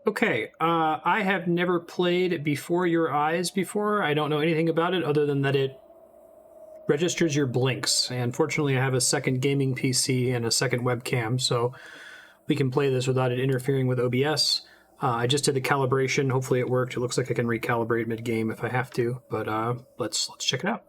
Okay, I have never played Before Your Eyes before. I don't know anything about it other than that it registers your blinks. And fortunately, I have a second gaming PC and a second webcam, so we can play this without it interfering with OBS. I just did the calibration. Hopefully it worked. It looks like I can recalibrate mid-game if I have to, but let's check it out.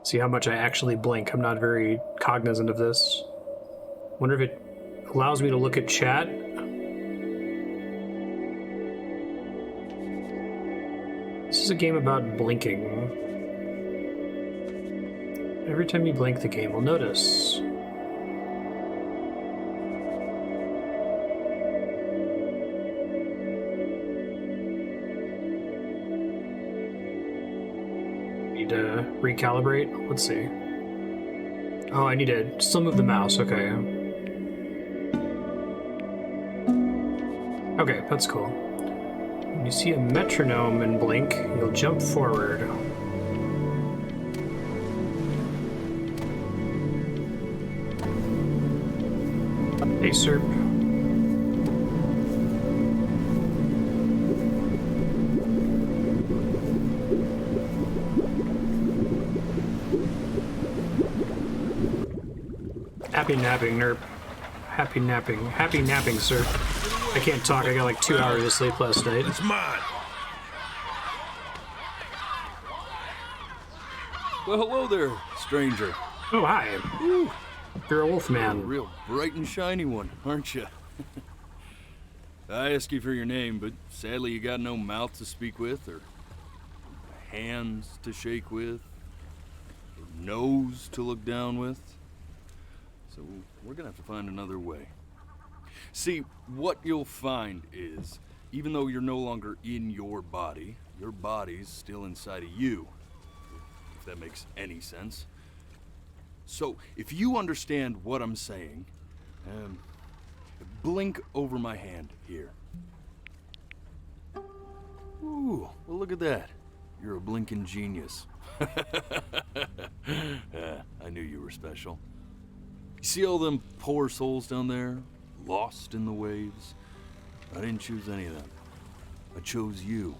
See how much I actually blink. I'm not very cognizant of this. Wonder if it allows me to look at chat. This is a game about blinking. Every time you blink, the game will notice. Need to recalibrate? Let's see. Oh, I need to still move the mouse. Okay. Okay, that's cool. When you see a metronome and blink, you'll jump forward. Hey, sir. Happy napping, Nerp. Happy napping. Happy napping, sir. I can't talk. I got like 2 hours of sleep last night. It's mine. Well, hello there, stranger. Oh, hi. Ooh, You're a wolf a man. real bright and shiny one, aren't you? I asked you for your name, but sadly you got no mouth to speak with, or hands to shake with, or nose to look down with. So we're gonna have to find another way. See, what you'll find is, even though you're no longer in your body's still inside of you, if that makes any sense. So, if you understand what I'm saying, blink over my hand here. Ooh, well look at that. You're a blinking genius. I knew you were special. You see all them poor souls down there, lost in the waves? I didn't choose any of them. I chose you.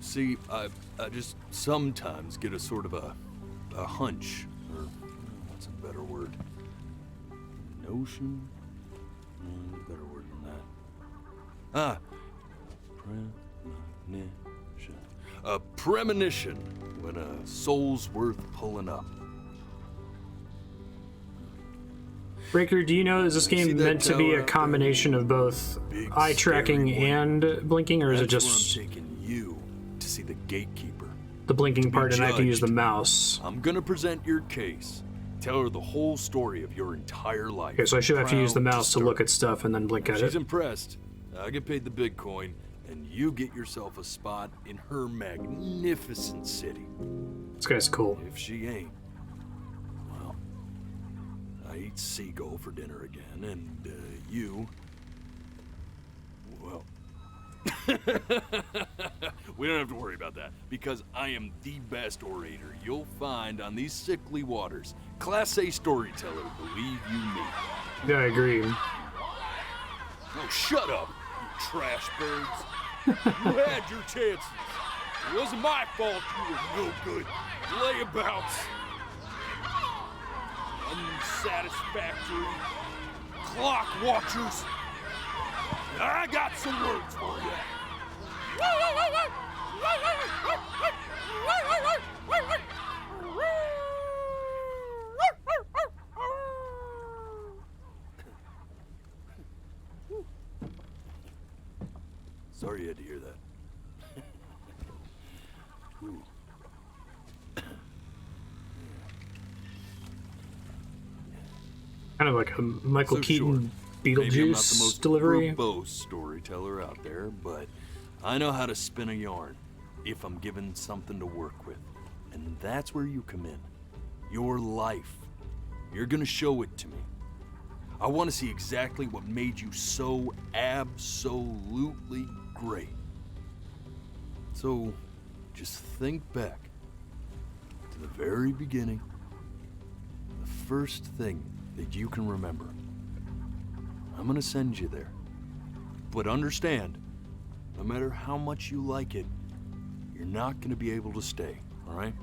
See, I just sometimes get a sort of a hunch, or what's a better word? Notion? Better word than that. Premonition. A premonition when a soul's worth pulling up. Breaker, do you know, is this game meant to be a combination of both eye tracking and blinking, or is it just I'm taking you to see the gatekeeper? the blinking part and I have to use the mouse? I'm gonna present your case. Tell her the whole story of your entire life. Okay, so I should have to use the mouse to look at stuff and then blink at She's it. impressed. I get paid the Bitcoin, and you get yourself a spot in her magnificent city. This guy's cool. If she ain't, well, I eat seagull for dinner again, and you, well, we don't have to worry about that, because I am the best orator you'll find on these sickly waters. Class A storyteller, believe you me. Yeah, I agree. Oh, shut up, you trash birds. You had your chances. It wasn't my fault you were no good. Layabouts. Unsatisfactory. Clock watchers. I got some words for you. Sorry you had to hear that. Ooh. Kind of like a Michael So Keaton Maybe I'm not the Beetlejuice most delivery. verbose storyteller out there, but I know how to spin a yarn if I'm given something to work with. And that's where you come in. Your life. You're gonna show it to me. I want to see exactly what made you so absolutely great. So, just think back to the very beginning, the first thing that you can remember. I'm gonna send you there. But understand, no matter how much you like it, you're not gonna be able to stay, all right?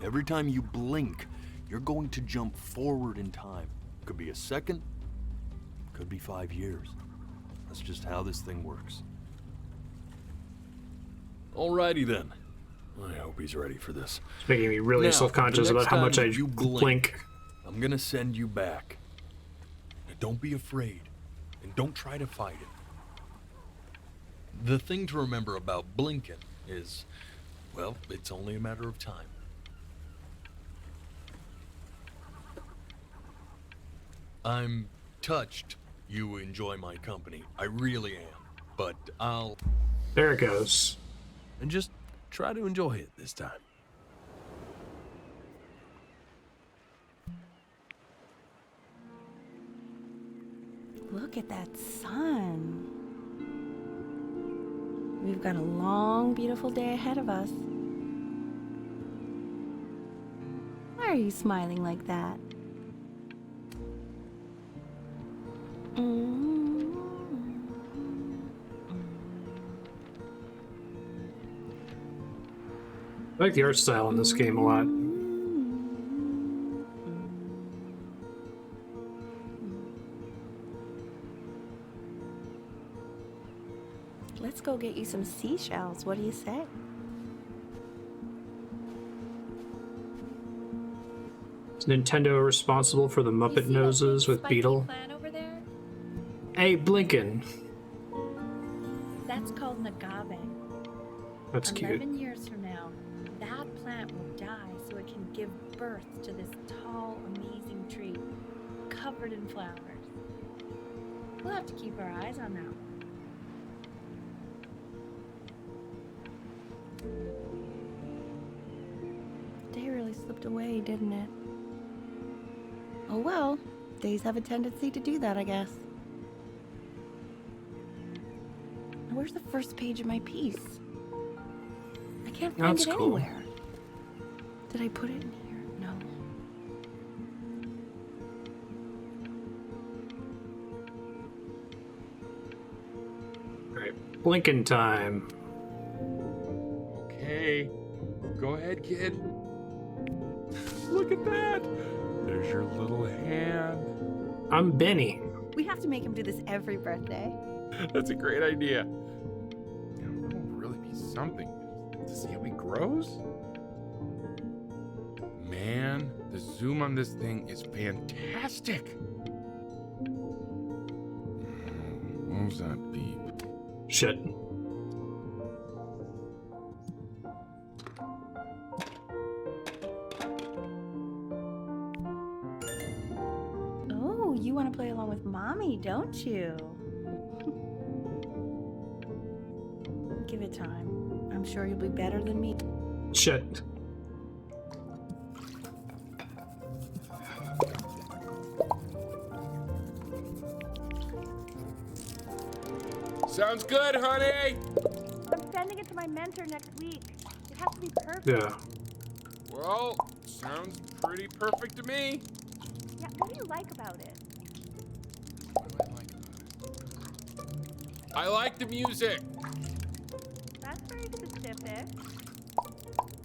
Every time you blink, you're going to jump forward in time. Could be a second, could be 5 years. That's just how this thing works. Alrighty then. I hope he's ready for this. It's making me really Now, self-conscious the about next how much time I you blink. I'm gonna send you back. Now, don't be afraid, and don't try to fight it. The thing to remember about blinking is, well, it's only a matter of time. I'm touched you enjoy my company. I really am. But I'll... There it goes. And just try to enjoy it this time. Look at that sun. We've got a long, beautiful day ahead of us. Why are you smiling like that? I like the art style in this game a lot. Let's go get you some seashells. What do you say? Is Nintendo responsible for the Muppet noses with Beetle? Plant over there? Hey, Blinkin'. That's called an agave. That's cute. 11 years from now, that plant will die so it can give birth to this tall, amazing tree covered in flowers. We'll have to keep our eyes on that one. The day really slipped away, didn't it? Oh well, days have a tendency to do that, I guess. Now, where's the first page of my piece? I can't find That's it cool. anywhere. Did I put it in here? No. Alright, Blinkin' time. Okay. Go ahead, kid. Look at that. There's your little hand. I'm Benny. We have to make him do this every birthday. That's a great idea. It'll really be something to see how he grows. Man, the zoom on this thing is fantastic. What was that beep? Shit. Oh, you want to play along with Mommy, don't you? Give it time. I'm sure you'll be better than me. Shit. Sounds good, honey. I'm sending it to my mentor next week. It has to be perfect. Yeah. Well, sounds pretty perfect to me. Yeah, what do you like about it? What do I like about it? I like the music. That's very specific.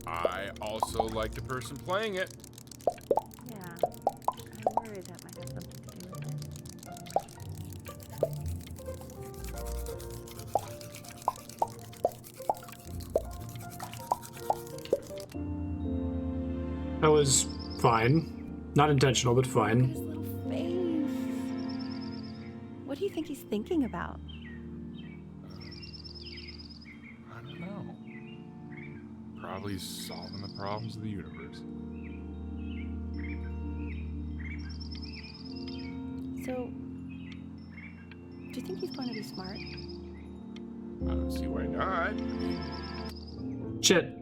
I also like the person playing it. Yeah, I worry that might have something to do with it. That was fine. Not intentional, but Look at fine. his little face. What do you think he's thinking about? I don't know. Probably solving the problems of the universe. So, do you think he's going to be smart? I don't see why not. I mean, Shit.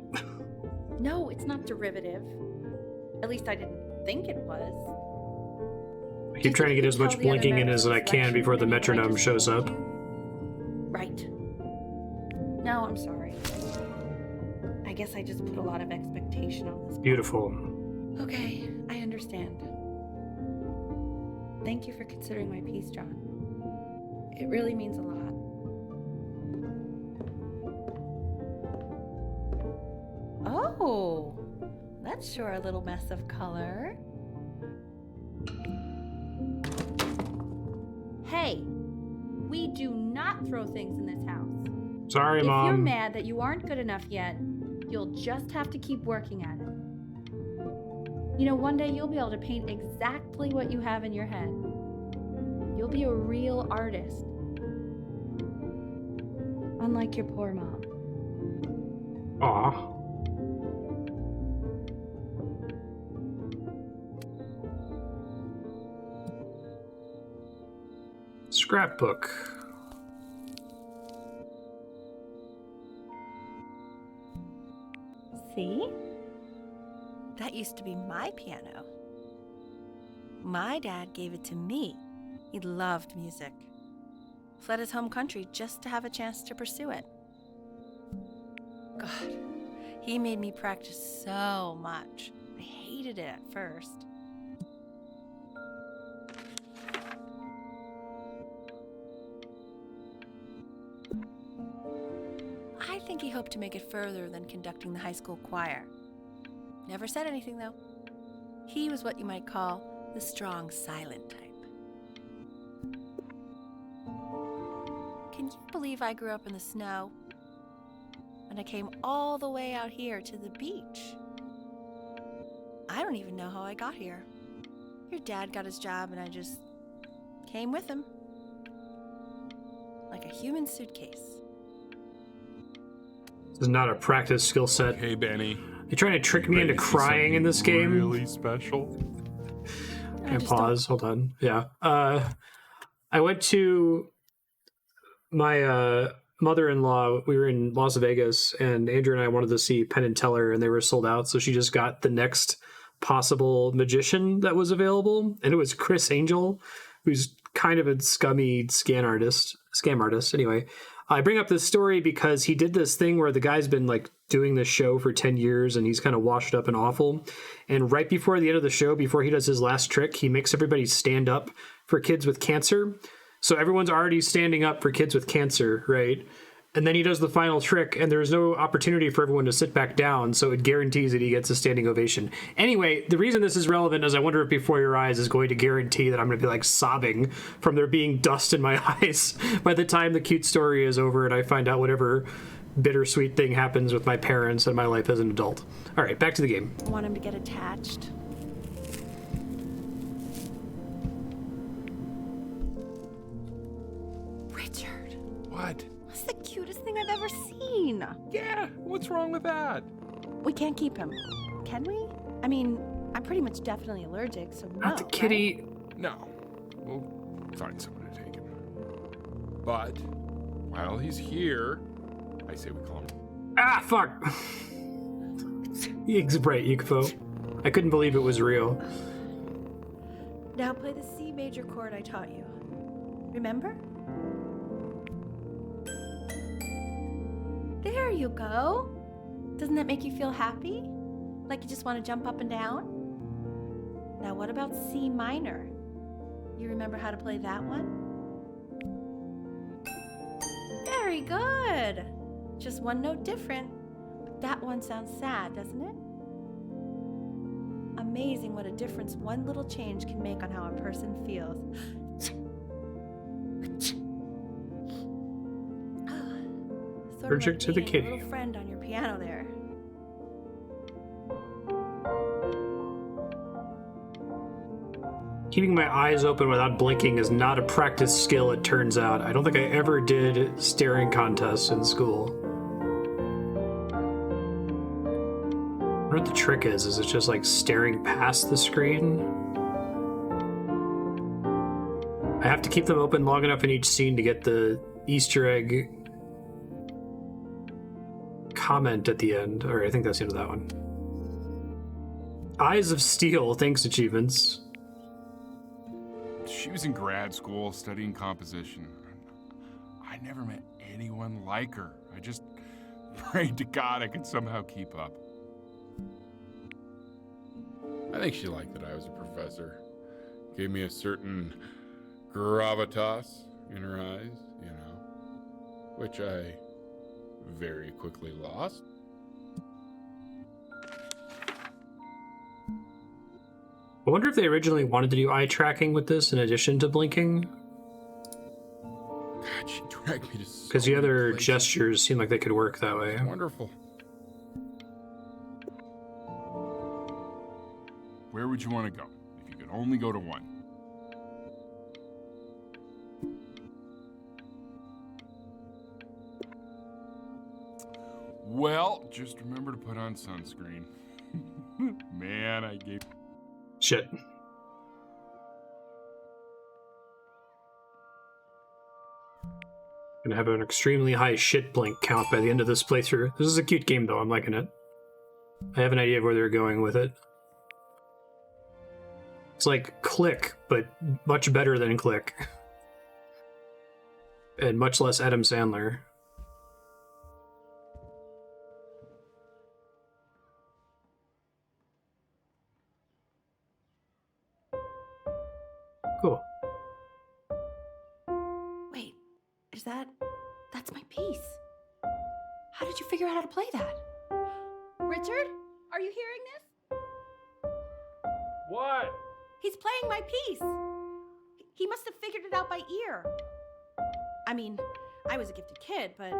No, it's not derivative. At least I didn't think it was. I keep trying to get as much blinking in as I can before the metronome shows up. Right. No, I'm sorry. guess I just put a lot of expectation on this. Beautiful. Okay, I understand. Thank you for considering my piece, John. It really means a lot. Oh, that's sure a little mess of color. Hey, we do not throw things in this house. Sorry, Mom. If you're mad that you aren't good enough yet, you'll just have to keep working at it. You know, one day you'll be able to paint exactly what you have in your head. You'll be a real artist. Unlike your poor mom. Aw. Scrapbook. See? That used to be my piano. My dad gave it to me. He loved music. Fled his home country just to have a chance to pursue it. God, he made me practice so much. I hated it at first. I think he hoped to make it further than conducting the high school choir. Never said anything, though. He was what you might call the strong, silent type. Can you believe I grew up in the snow? And I came all the way out here to the beach. I don't even know how I got here. Your dad got his job and I just came with him. Like a human suitcase. This is not a practice skill set. Hey, Benny. You're trying to trick me into crying in this game? Really special. And pause. Hold on. Yeah. I went to my mother-in-law. We were in Las Vegas, and Andrew and I wanted to see Penn and Teller, and they were sold out. So she just got the next possible magician that was available, and it was Chris Angel, who's kind of a scummy scam artist. Anyway, I bring up this story because he did this thing where the guy's been like doing this show for 10 years and he's kind of washed up and awful. And right before the end of the show, before he does his last trick, he makes everybody stand up for kids with cancer. So everyone's already standing up for kids with cancer, right? And then he does the final trick and there's no opportunity for everyone to sit back down. So it guarantees that he gets a standing ovation. Anyway, the reason this is relevant is I wonder if Before Your Eyes is going to guarantee that I'm going to be like sobbing from there being dust in my eyes by the time the cute story is over and I find out whatever bittersweet thing happens with my parents and my life as an adult. All right, back to the game. I want him to get attached. Richard. What? That's the cutest thing I've ever seen. Yeah, what's wrong with that? We can't keep him, can we? I mean, I'm pretty much definitely allergic, so no. Not the kitty. Right? No. We'll find someone to take him. But while he's here, I say we call him. Ah, fuck. Right, Yukfo. I couldn't believe it was real. Now play the C major chord I taught you. Remember? There you go. Doesn't that make you feel happy? Like you just want to jump up and down? Now what about C minor? You remember how to play that one? Very good. Just one note different. But that one sounds sad, doesn't it? Amazing what a difference one little change can make on how a person feels. Sort Allergic of to the like being kitty. a little friend on your piano there. Keeping my eyes open without blinking is not a practice skill, it turns out. I don't think I ever did staring contests in school. I wonder what the trick is. Is it just like staring past the screen? I have to keep them open long enough in each scene to get the Easter egg comment at the end. Or I think that's the end of that one. Eyes of Steel, thanks achievements. She was in grad school studying composition. I never met anyone like her. I just prayed to God I could somehow keep up. I think she liked that I was a professor. gave me a certain gravitas in her eyes, you know, which I very quickly lost. I wonder if they originally wanted to do eye tracking with this in addition to blinking. God, she dragged me to so Because the many other places. gestures seem like they could work that way. It's wonderful. Where would you want to go if you could only go to one? Well, just remember to put on sunscreen. Man, I gave... Shit. Gonna have an extremely high shit blink count by the end of this playthrough. This is a cute game, though. I'm liking it. I have an idea of where they're going with it. It's like Click, but much better than Click. And much less Adam Sandler. Cool. Wait, that's my piece. How did you figure out how to play that? Richard, are you hearing this? What? He's playing my piece. He must have figured it out by ear. I mean, I was a gifted kid, but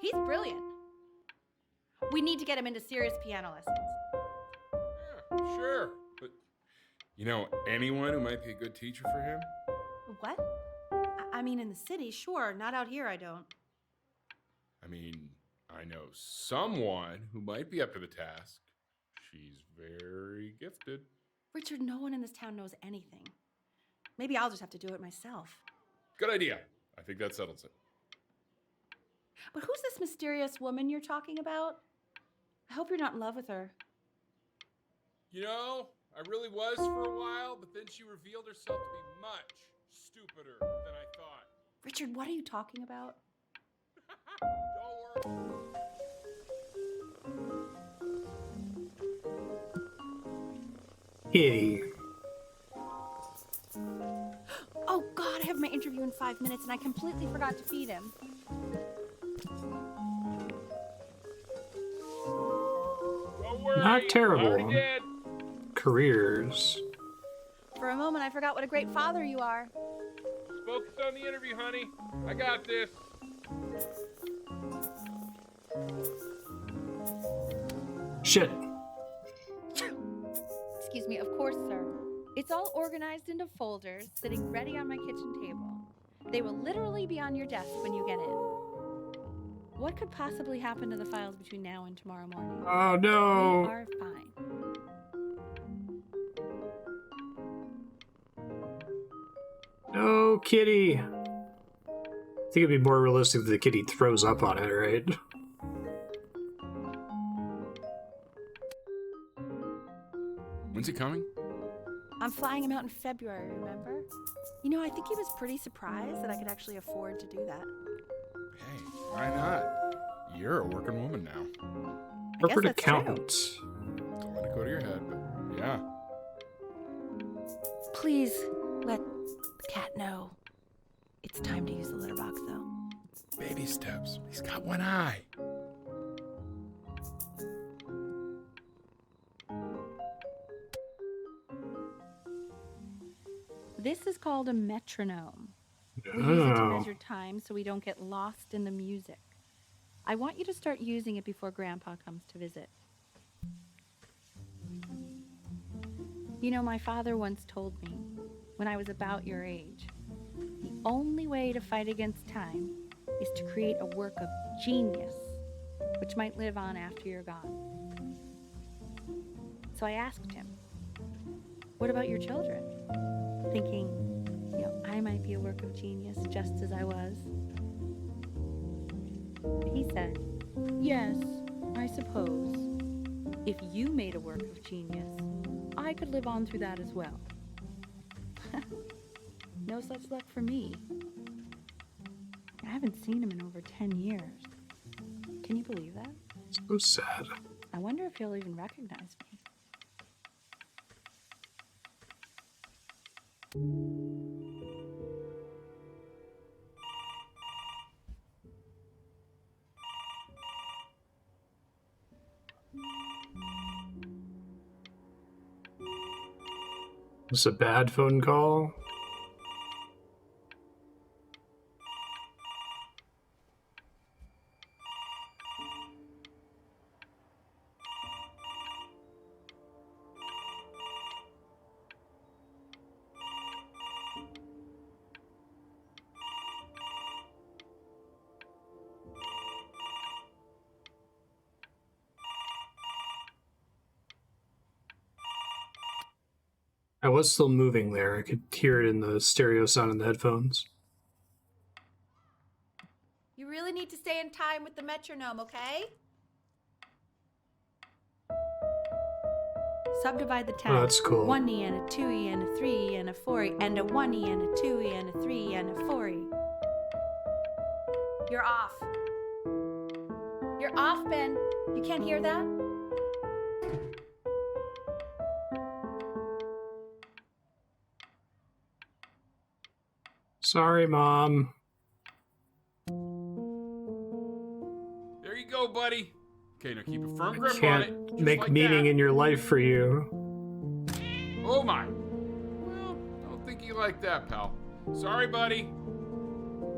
he's brilliant. We need to get him into serious piano lessons. Yeah, sure. But, you know, anyone who might be a good teacher for him? What? I mean, in the city, sure. Not out here, I don't. I mean, I know someone who might be up to the task. She's very gifted. Richard, no one in this town knows anything. Maybe I'll just have to do it myself. Good idea. I think that settles it. But who's this mysterious woman you're talking about? I hope you're not in love with her. You know, I really was for a while, but then she revealed herself to be much stupider than I thought. Richard, what are you talking about? Don't worry. Kitty. Oh, God, I have my interview in 5 minutes, and I completely forgot to feed him. Don't worry. Not terrible. Already did. Careers. For a moment, I forgot what a great father you are. Focus on the interview, honey. I got this. Shit. Excuse me, of course, sir. It's all organized into folders, sitting ready on my kitchen table. They will literally be on your desk when you get in. What could possibly happen to the files between now and tomorrow morning? Oh We no. are fine. No, kitty. I think it'd be more realistic that the kitty throws up on it, right? When's he coming? I'm flying him out in February, remember? You know, I think he was pretty surprised that I could actually afford to do that. Hey, why not? You're a working woman now. Corporate that's true. accountant. Don't let it go to your head, but yeah. Please let the cat know. It's time to use the litter box, though. Baby steps. He's got one eye. This is called a metronome. We use it to Oh. measure time so we don't get lost in the music. I want you to start using it before Grandpa comes to visit. You know, my father once told me, when I was about your age, the only way to fight against time is to create a work of genius, which might live on after you're gone. So I asked him, what about your children? Thinking, you know, I might be a work of genius just as I was. He said, yes, I suppose. If you made a work of genius, I could live on through that as well. No such luck for me. I haven't seen him in over 10 years. Can you believe that? So sad. I wonder if he'll even recognize me. This a bad phone call? I was still moving there. I could hear it in the stereo sound in the headphones. You really need to stay in time with the metronome, okay? Subdivide the 10. Oh, that's cool. 1E and a 2E and a 3E and a 4E and a 1E and a 2E and a 3E and a 4E. You're off. You're off, Ben. You can't hear that? Sorry, Mom. There you go, buddy. Okay, now keep a firm grip on it. Can't just make like meaning that. in your life for you. Oh my. Well, don't think you like that, pal. Sorry, buddy.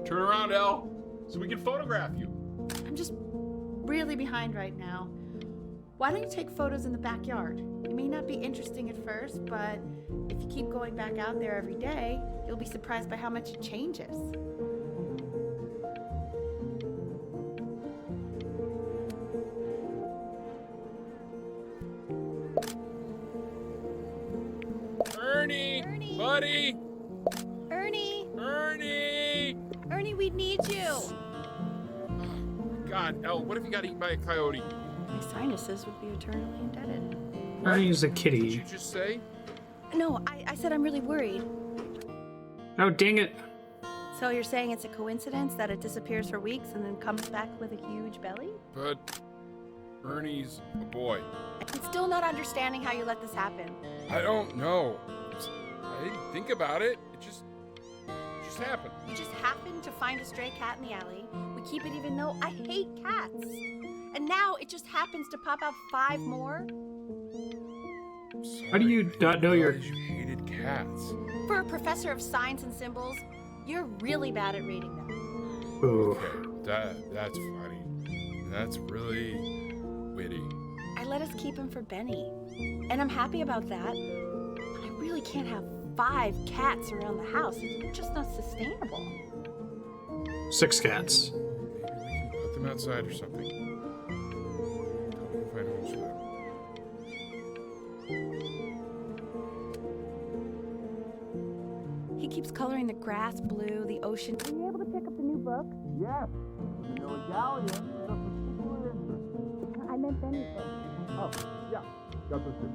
Turn around, Elle, so we can photograph you. I'm just really behind right now. Why don't you take photos in the backyard? It may not be interesting at first, but if you keep going back out there every day, you'll be surprised by how much it changes. Ernie! Ernie! Buddy! Ernie! Ernie! Ernie, we need you! God, Elle, what if you got eaten by a coyote? My sinuses would be eternally indebted. Ernie's a What did you kitty. just say? No, I said I'm really worried. Oh, dang it. So you're saying it's a coincidence that it disappears for weeks and then comes back with a huge belly? But Ernie's a boy. I'm still not understanding how you let this happen. I don't know. I didn't think about it. It just happened. You just happened to find a stray cat in the alley. We keep it even though I hate cats. And now it just happens to pop out 5 more? How do you not know your... You hated cats. For a professor of signs and symbols, you're really bad at reading them. Ooh. Okay, that's funny. That's really witty. I let us keep him for Benny. And I'm happy about that. But I really can't have 5 cats around the house. It's just not sustainable. 6 cats. Maybe we can put them outside or something. Tell me if I know for them. He keeps coloring the grass blue, the ocean. Are you able to pick up the new book? Yes, Vanilla Galleon is of particular interest. I meant Benny's book. Oh, yeah, got those too.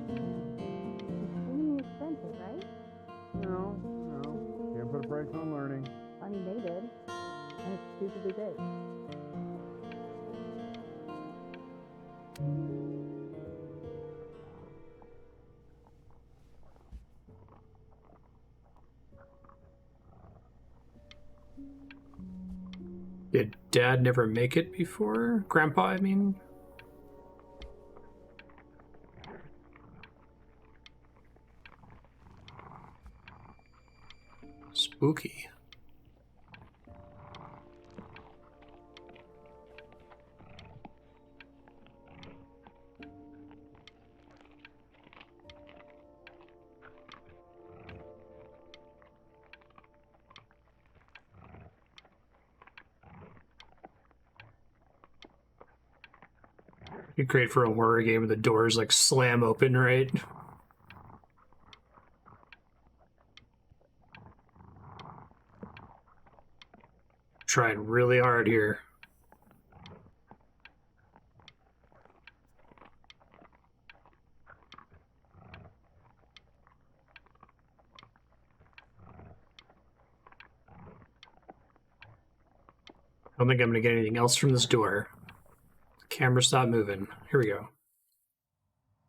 Extremely expensive, right? No, can't put a price on learning. I mean, they did. And it's stupidly big. Did Dad never make it before? Grandpa, I mean? Spooky. Be great for a horror game where the doors like slam open, right? Trying really hard here. I don't think I'm gonna get anything else from this door. The camera stopped moving. Here we go.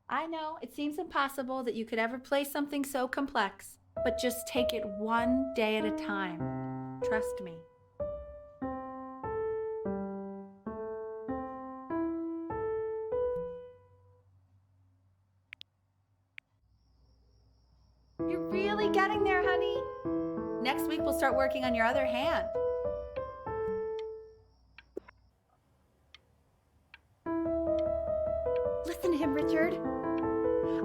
I know, it seems impossible that you could ever play something so complex. But just take it one day at a time. Trust me. You're really getting there, honey. Next week we'll start working on your other hand. Listen to him, Richard.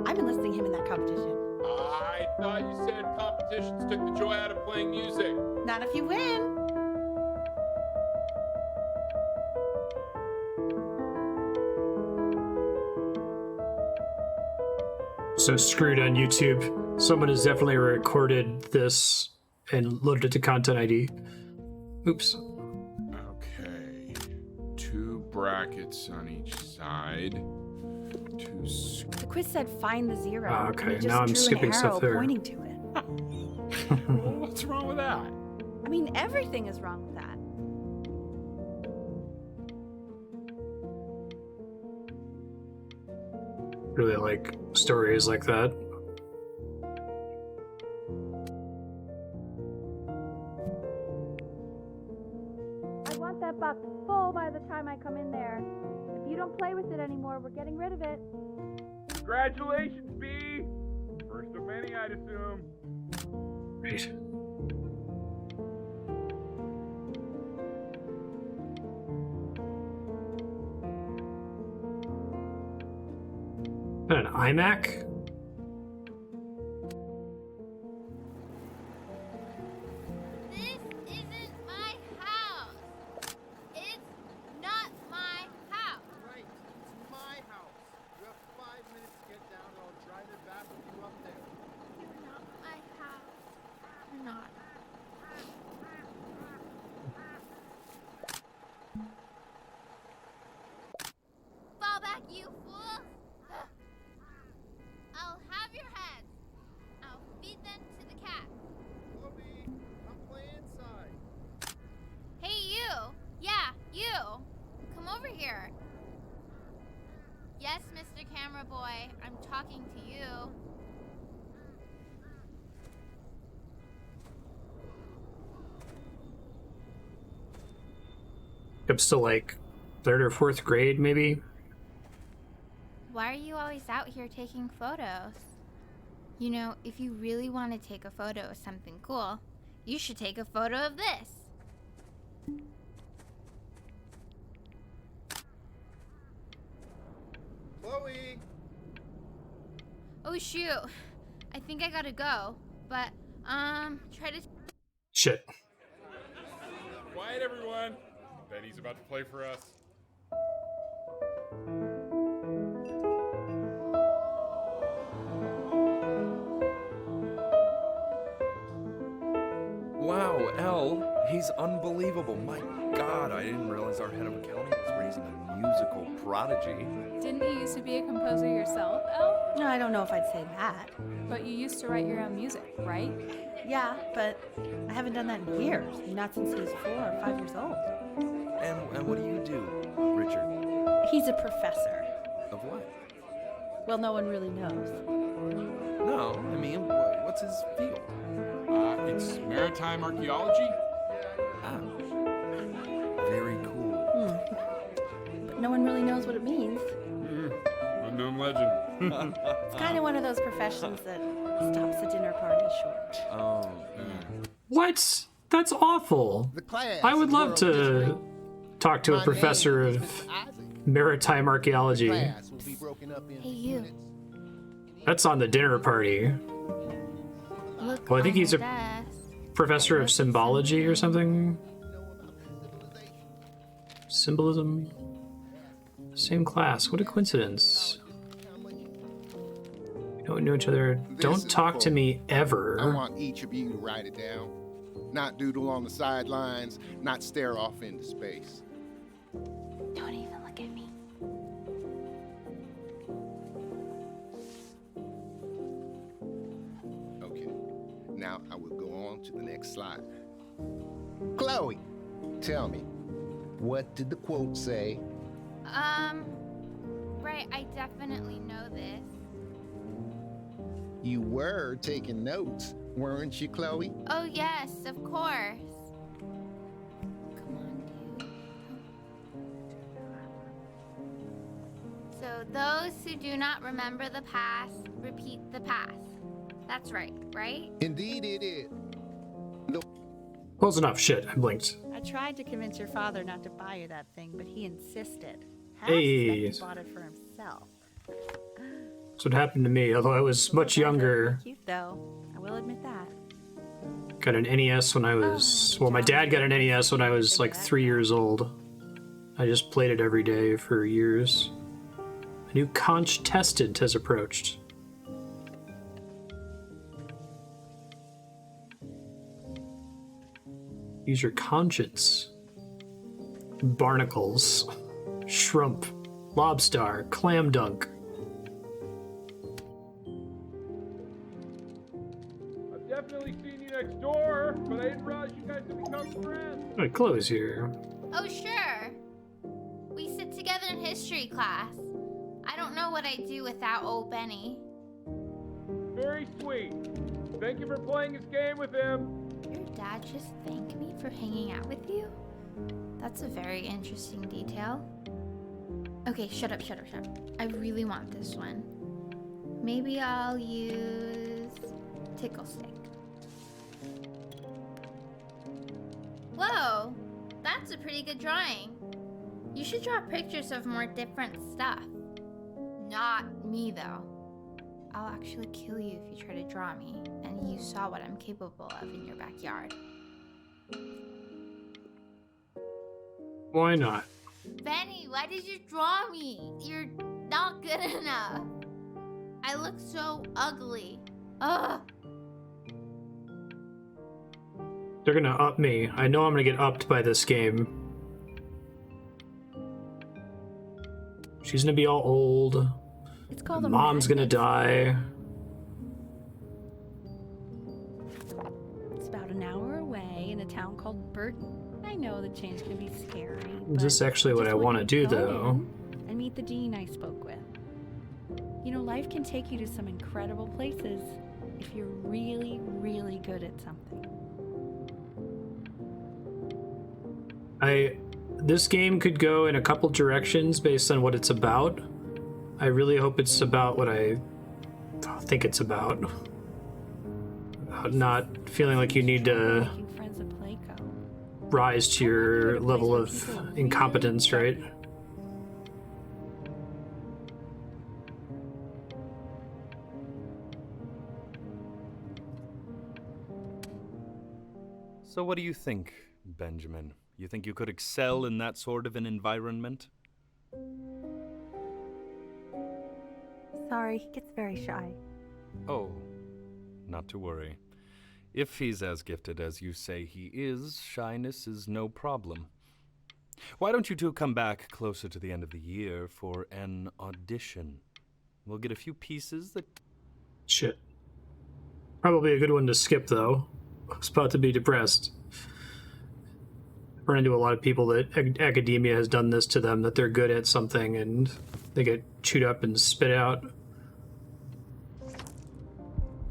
I'm enlisting him in that competition. I thought you said competitions took the joy out of playing music. Not if you win. So screwed on YouTube. Someone has definitely recorded this and loaded it to Content ID. Oops. Okay. 2 brackets on each side. 2 The quiz said find the zero. Ah, okay, and it just now I'm drew skipping an stuff arrow there. pointing to it. Well, what's wrong with that? I mean, everything is wrong with that. Really like stories like that. I want that box full by the time I come in there. If you don't play with it anymore, we're getting rid of it. Congratulations, B! First of many, I'd assume. Great. An iMac? This isn't my house. It's not my house. Right, it's my house. You have 5 minutes to get down and I'll drive it back with you up there. You're not my house. You're not. Fall back, you fool! I'll have your heads. I'll feed them to the cat. Chloe, I'm playing inside. Hey, you! Yeah, you! Come over here. Yes, Mr. Camera Boy, I'm talking to you. I'm still like 3rd or 4th grade, maybe. Why are you always out here taking photos? You know, if you really want to take a photo of something cool, you should take a photo of this. Chloe! Oh shoot, I think I gotta go, but try to... Shit. Quiet, everyone. Benny's about to play for us. Wow, L, he's unbelievable. My God, I didn't realize our head of accounting was raising a musical prodigy. Didn't you used to be a composer yourself, Elle? No, I don't know if I'd say that. But you used to write your own music, right? Yeah, but I haven't done that in years. Not since he was 4 or 5 years old. And what do you do, Richard? He's a professor. Of what? Well, no one really knows. No, I mean, what's his field? It's maritime archaeology. Ah, very cool. But no one really knows what it means. Unknown legend. It's kind of one of those professions that stops a dinner party short. Oh, What? That's awful. The class. I would in love world to history. talk to a My professor name is of Mr. Isaac. maritime archaeology. Class will be broken up into Hey, you. units. That's on the dinner party. Look Well, I think on he's the a desk. Professor of symbology or something? Symbolism? Same class. What a coincidence. We don't know each other. This is Don't a talk to quote. me I ever. want each of you to write it down. Not doodle on the sidelines, not stare off into space. Don't even look at me. Okay, now I will go on to the next slide. Chloe, tell me, what did the quote say? Right, I definitely know this. You were taking notes. weren't you, Chloe? Oh, yes, of course. Come on, dude. So, those who do not remember the past, repeat the past. That's right? Indeed it is. Close enough. Shit, I blinked. I tried to convince your father not to buy you that thing, but he insisted. Half Hey. suspect he bought it for himself. That's what happened to me, although I was much younger. Cute though, I will admit that. Got an NES when I was... Well, my dad got an NES when I was like 3 years old. I just played it every day for years. A new conch tested has approached. Use your conscience. Barnacles. Shrimp. Lobster. Clam dunk. I've definitely seen you next door, but I didn't realize you guys had become friends. My clothes here. Oh, sure. We sit together in history class. I don't know what I'd do without old Benny. Very sweet. Thank you for playing this game with him. Your dad just thanked me for hanging out with you? That's a very interesting detail. Okay, shut up. I really want this one. Maybe I'll use Tickle Stick. Whoa, that's a pretty good drawing. You should draw pictures of more different stuff. Not me, though. I'll actually kill you if you try to draw me, and you saw what I'm capable of in your backyard. Why not? Benny, why did you draw me? You're not good enough. I look so ugly. Ugh. They're gonna up me. I know I'm gonna get upped by this game. She's gonna be all old. It's called a Mom's gonna die. It's about an hour away in a town called Burton. I know the change can be scary. Is this actually what I want to do, though? And meet the dean I spoke with. You know, life can take you to some incredible places if you're really, really good at something. This game could go in a couple directions based on what it's about. I really hope it's about what I think it's about. About not feeling like you need to Making friends at Playco. rise to your level of incompetence, right? So what do you think, Benjamin? You think you could excel in that sort of an environment? Sorry, he gets very shy. Oh, not to worry. If he's as gifted as you say he is, shyness is no problem. Why don't you two come back closer to the end of the year for an audition? We'll get a few pieces that... Shit. Probably a good one to skip, though. I was about to be depressed. Run into a lot of people that academia has done this to them, that they're good at something and they get chewed up and spit out.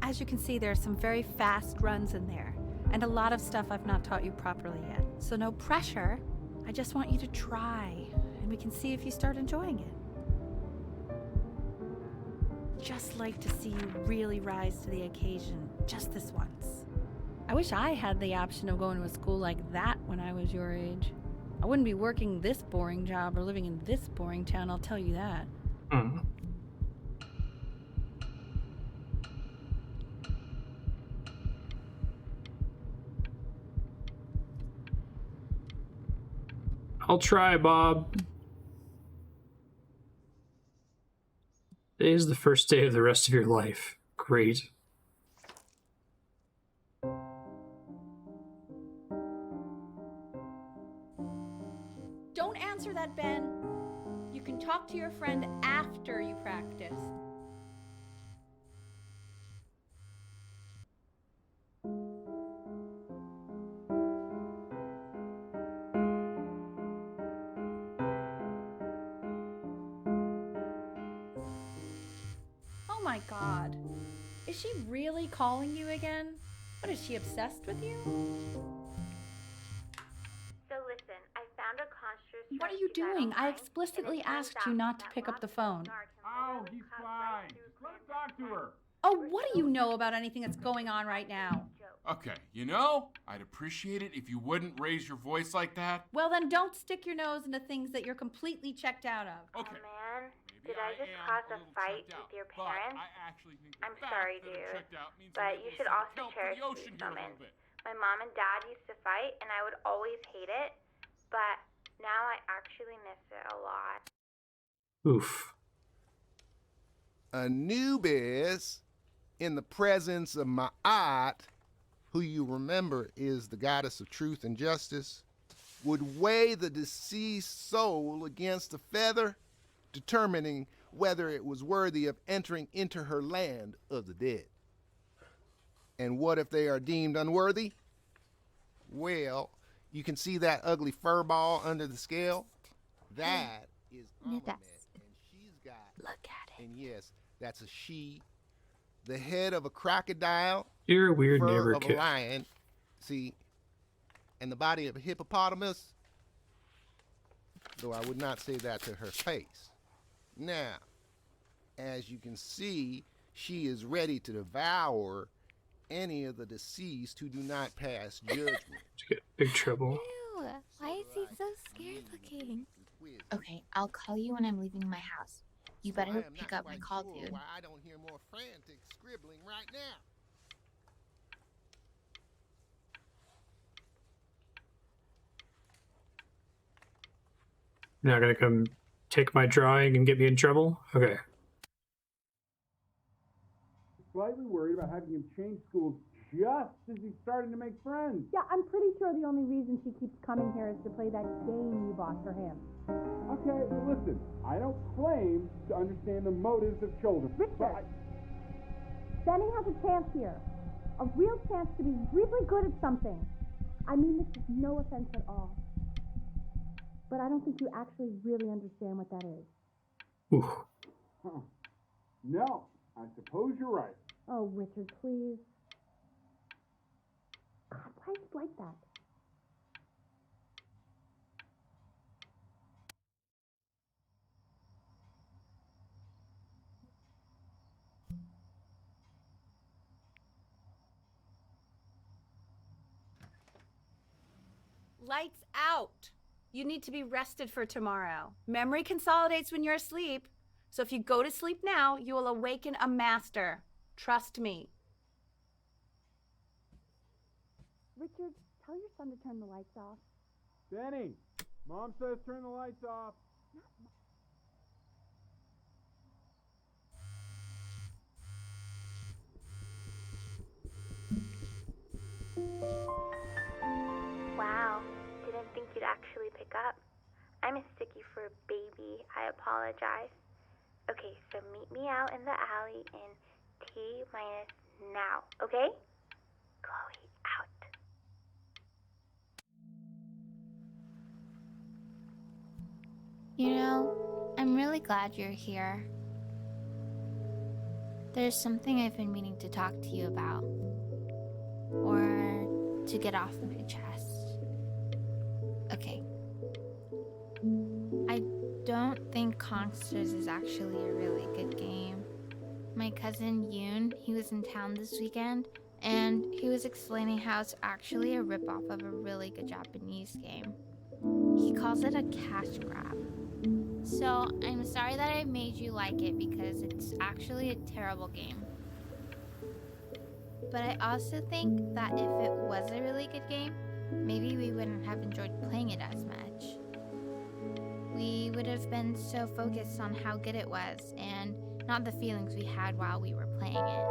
As you can see, there are some very fast runs in there, and a lot of stuff I've not taught you properly yet. So no pressure. I just want you to try, and we can see if you start enjoying it. Just like to see you really rise to the occasion, just this once. I wish I had the option of going to a school like that when I was your age. I wouldn't be working this boring job or living in this boring town, I'll tell you that. I'll try, Bob. Today is the first day of the rest of your life. Great. Don't answer that, Ben. You can talk to your friend after you practice. Oh my God. Is she really calling you again? What, is she obsessed with you? So listen, I found a construct. What are you doing? I explicitly asked you not to pick up the phone. Oh, he's fine. Let's talk to her. Oh, what do you know about anything that's going on right now? Okay, I'd appreciate it if you wouldn't raise your voice like that. Well, then don't stick your nose into things that you're completely checked out of. Okay. Oh man, Maybe did I just am cause a a little fight checked out, with your but parents? I actually think the I'm fact sorry, that I'm dude, checked out means but I'm you able should to also account for cherish the ocean these here a moments. little bit. My mom and dad used to fight, and I would always hate it, but now I actually miss it a lot. Oof. Anubis, in the presence of Ma'at, who you remember is the goddess of truth and justice, would weigh the deceased soul against a feather, determining whether it was worthy of entering into her land of the dead. And what if they are deemed unworthy? Well, you can see that ugly fur ball under the scale? That is Amunet, and she's got... Look at it. And yes, that's a she. The head of a crocodile, You're a weird fur neighbor of kid. a lion, see, and the body of a hippopotamus, though I would not say that to her face. Now, as you can see, she is ready to devour any of the deceased who do not pass judgment. To get big trouble. Ew, why is he so scared looking? Okay, I'll call you when I'm leaving my house. You better pick up my call, dude. Why I don't hear more frantic scribbling right now. You're not gonna come take my drawing and get me in trouble? Okay. Slightly worried about having him change schools just as he's starting to make friends. Yeah, I'm pretty sure the only reason she keeps coming here is to play that game you bought for him. Okay, well listen, I don't claim to understand the motives of children. Richard, Benny has a chance here. A real chance to be really good at something. I mean this is no offense at all. But I don't think you actually really understand what that is. Oof. Huh. No, I suppose you're right. Oh, Richard, please. God, why is he like that? Lights out. You need to be rested for tomorrow. Memory consolidates when you're asleep. So if you go to sleep now, you will awaken a master. Trust me. Richard, tell your son to turn the lights off. Benny, Mom says turn the lights off. Wow, didn't think you'd actually pick up. I mistook you for a baby. I apologize. Okay, so meet me out in the alley in T-minus now, okay? Chloe, out. You know, I'm really glad you're here. There's something I've been meaning to talk to you about. Or to get off my chest. Okay. I don't think Consters is actually a really good game. My cousin Yoon, he was in town this weekend, and he was explaining how it's actually a ripoff of a really good Japanese game. He calls it a cash grab. So I'm sorry that I made you like it because it's actually a terrible game. But I also think that if it was a really good game, maybe we wouldn't have enjoyed playing it as much. We would have been so focused on how good it was and not the feelings we had while we were playing it.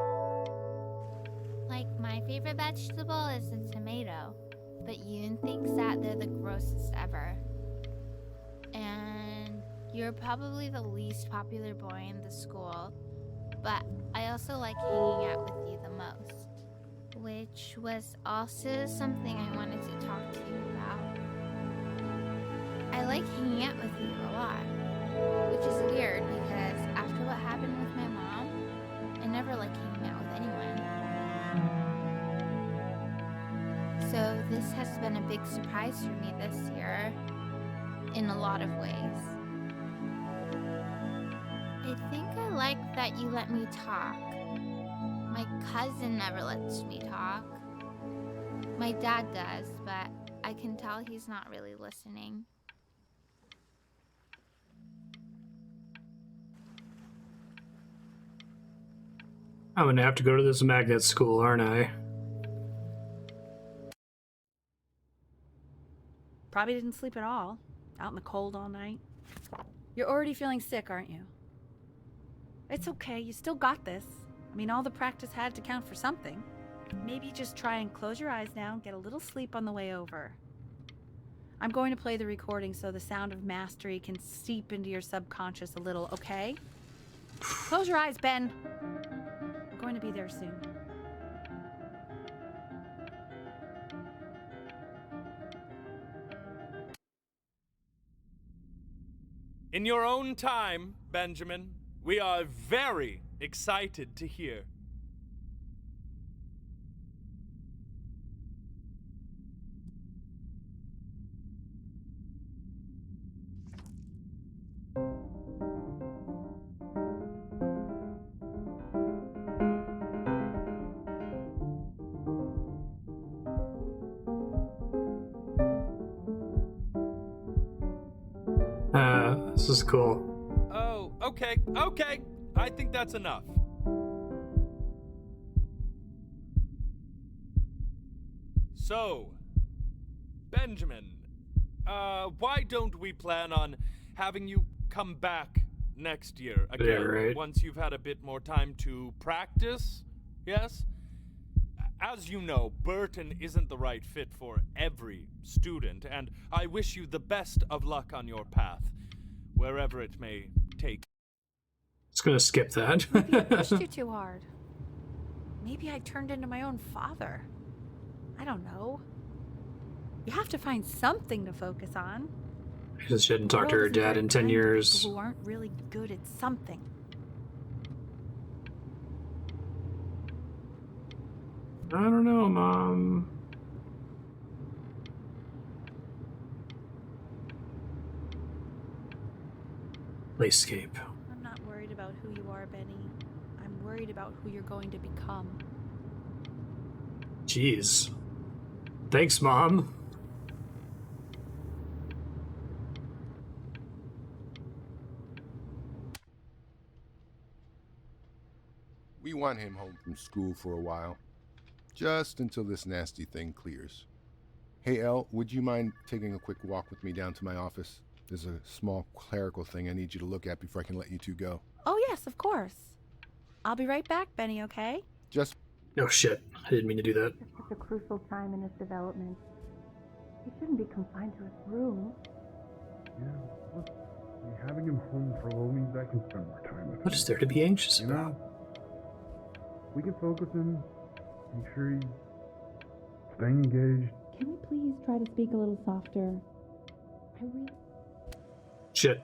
Like, my favorite vegetable is the tomato, but Yoon thinks that they're the grossest ever. And you're probably the least popular boy in the school, but I also like hanging out with you the most. Which was also something I wanted to talk to you about. I like hanging out with you a lot, which is weird because after what happened with my mom, I never like hanging out with anyone. So this has been a big surprise for me this year, in a lot of ways. I think I like that you let me talk. My cousin never lets me talk. My dad does, but I can tell he's not really listening. I'm gonna have to go to this magnet school, aren't I? Probably didn't sleep at all. Out in the cold all night. You're already feeling sick, aren't you? It's okay, you still got this. I mean, all the practice had to count for something. Maybe just try and close your eyes now and get a little sleep on the way over. I'm going to play the recording so the sound of mastery can seep into your subconscious a little, okay? Close your eyes, Ben. We're going to be there soon. In your own time, Benjamin, we are very excited to hear. This is cool. Oh, okay. I think that's enough. So, Benjamin, why don't we plan on having you come back next year again, Yeah, right. once you've had a bit more time to practice? Yes? As you know, Burton isn't the right fit for every student, and I wish you the best of luck on your path, wherever it may take. Just gonna skip that. Maybe I pushed you too hard. Maybe I turned into my own father. I don't know. You have to find something to focus on. Because she hadn't talked to her dad in 10 years. People who aren't really good at something. I don't know, Mom. Playscape. I'm not worried about who you are, Benny. I'm worried about who you're going to become. Jeez. Thanks, Mom. We want him home from school for a while. Just until this nasty thing clears. Hey, Elle, would you mind taking a quick walk with me down to my office? There's a small clerical thing I need you to look at before I can let you two go. Oh, yes, of course. I'll be right back, Benny, okay? Just... Oh, shit. I didn't mean to do that. It's such a crucial time in his development. He shouldn't be confined to his room. Yeah, look, having him home for a little means I can spend more time with him. What is there to be anxious You about? know, we can focus him, make sure he's staying engaged. Can we please try to speak a little softer? Shit.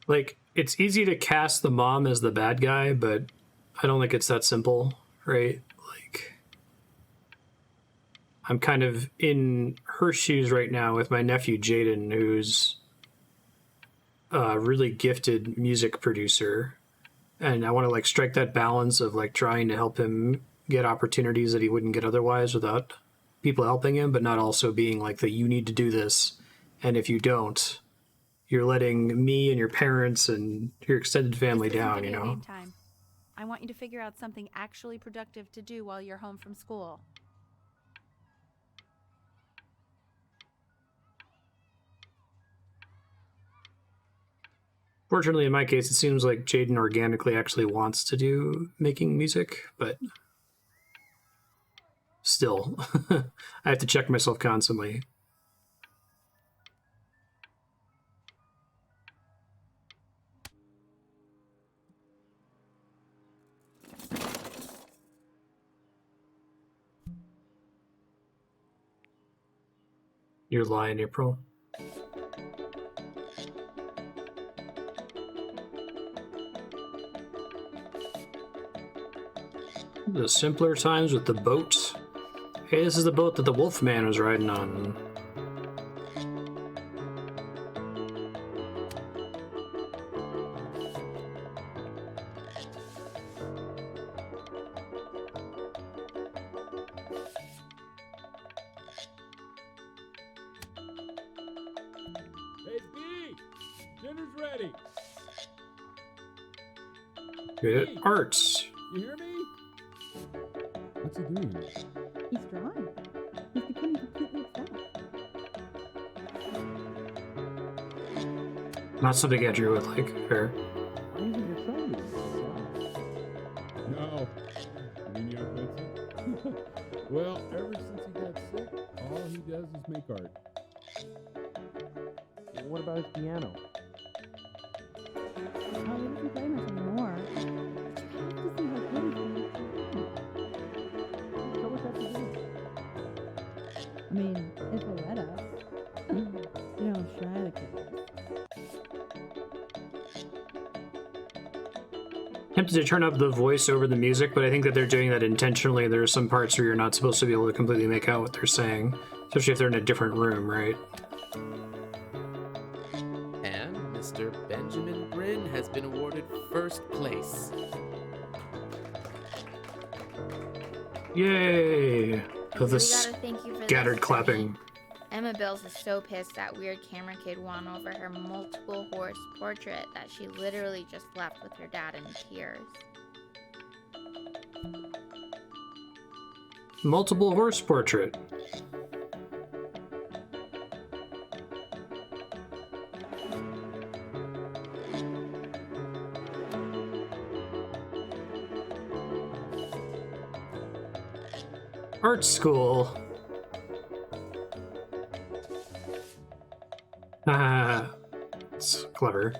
Like, it's easy to cast the mom as the bad guy, but I don't think it's that simple, right? Like, I'm kind of in her shoes right now with my nephew Jaden, who's a really gifted music producer, and I want to like strike that balance of like trying to help him get opportunities that he wouldn't get otherwise without people helping him, but not also being like the you need to do this, and if you don't, you're letting me and your parents and your extended family This isn't down, you video know? game time. I want you to figure out something actually productive to do while you're home from school. Fortunately, in my case, it seems like Jaden organically actually wants to do making music, but still, I have to check myself constantly. You're lying, April. The simpler times with the boat. Hey, this is the boat that the Wolfman was riding on. Hey, B! Dinner's ready. Good arts. You hear me? What's he doing? He's drawing. He's becoming completely obsessed. Not something Andrew would like. Fair. Why isn't your son doing this? No. You mean young Vincent? Well, ever since he got sick, all he does is make art. What about his piano? Oh, he doesn't play much anymore. But you have to see how good he's doing. So what's that to do? I mean, if he'll let us. You know how shy the kid is. Tempted to turn up the voice over the music, but I think that they're doing that intentionally. There are some parts where you're not supposed to be able to completely make out what they're saying, especially if they're in a different room, right? And Mr. Benjamin Bryn has been awarded first place. Yay! Of We this gotta thank you for scattered this. clapping. Emma Bills is so pissed that weird camera kid won over her multiple horse portrait that she literally just left with her dad in tears. Multiple horse portrait. Art school. Ah, it's clever.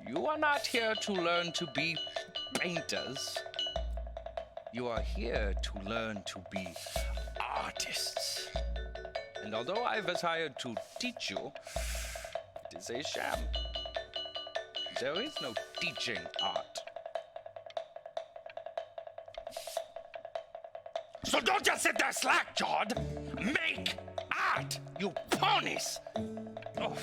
You are not here to learn to be painters. You are here to learn to be artists. And although I was hired to teach you, it is a sham. There is no teaching art. So don't just sit there slack-jawed. Make art, you ponies! Oh.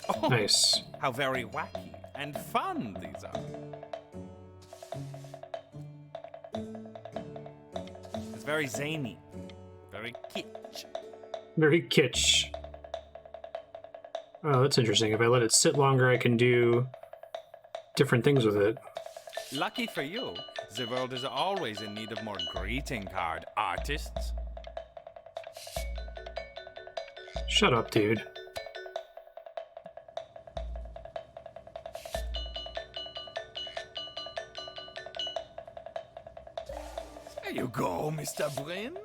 Oh, Nice. how very wacky and fun these are. It's very zany, very kitsch. Very kitsch. Oh, that's interesting. If I let it sit longer, I can do different things with it. Lucky for you, the world is always in need of more greeting card artists. Shut up, dude. There you go, Mr. Bryn.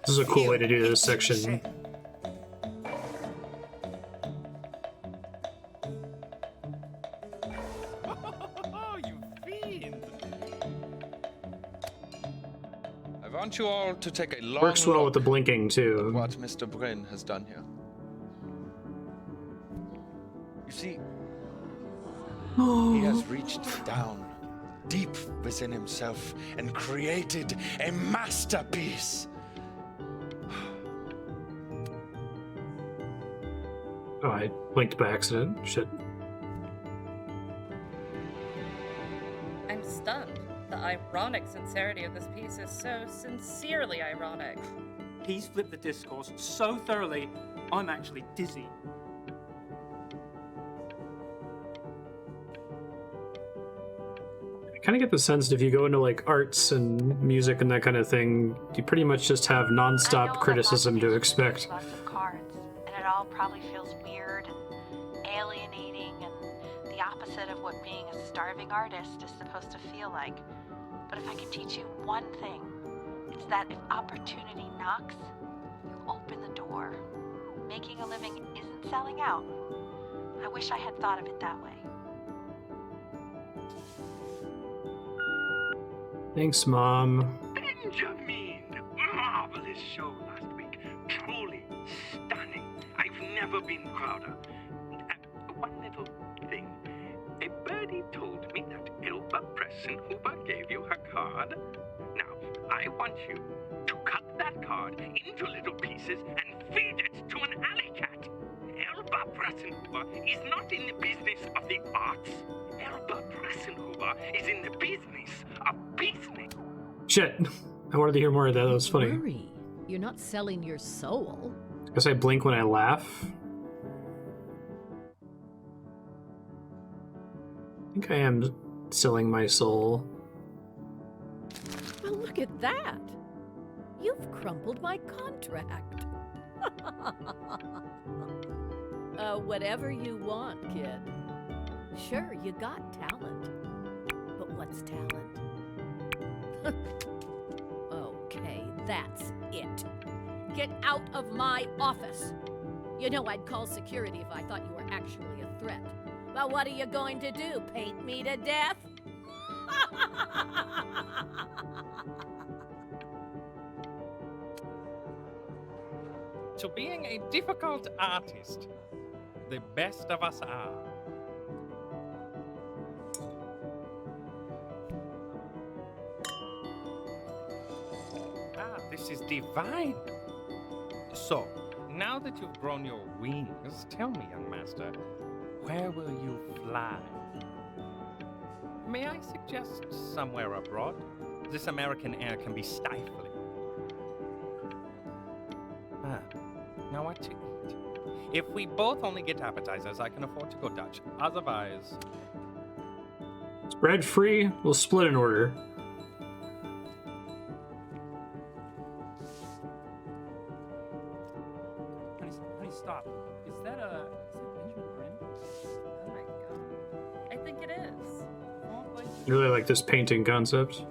This is a cool way to do this section. Oh, you fiend! I want you all to take a long Works well look with the blinking, at too. what Mr. Bryn has done here. You see, he has reached down deep within himself and created a masterpiece. Oh, I blinked by accident. Shit. I'm stunned. The ironic sincerity of this piece is so sincerely ironic. He's flipped the discourse so thoroughly, I'm actually dizzy. I kind of get the sense that if you go into like arts and music and that kind of thing, you pretty much just have non-stop criticism to expect. Lots of cards, and it all probably feels weird and alienating, and the the opposite of what being a starving artist is supposed to feel like. But if I can teach you one thing, it's that if opportunity knocks, you open the door. Making a living isn't selling out. I wish I had thought of it that way. Thanks, Mom. Benjamin! Marvelous show last week. Truly stunning. I've never been prouder. One little thing. A birdie told me that Elba Pressenhuber gave you her card. Now, I want you to cut that card into little pieces and feed it to an alley cat. Elba Pressenhuber is not in the business of the arts. Elba Pressenhuber is in the business of business. Shit. I wanted to hear more of that. That was funny. Worry. You're not selling your soul. Guess I blink when I laugh. I think I am selling my soul. Well, look at that. You've crumpled my contract. Whatever you want, kid. Sure, you got talent. But what's talent? Okay, that's it. Get out of my office. You know I'd call security if I thought you were actually a threat. But what are you going to do? Paint me to death? To being a difficult artist, the best of us are. This is divine. So, now that you've grown your wings, tell me, young master, where will you fly? May I suggest somewhere abroad? This American air can be stifling. Now what to eat? If we both only get appetizers, I can afford to go Dutch. Otherwise... Spread free, we'll split in order. Honey, stop. Is that Benjamin Brin? Oh my god. I think it is. I really like this painting concept.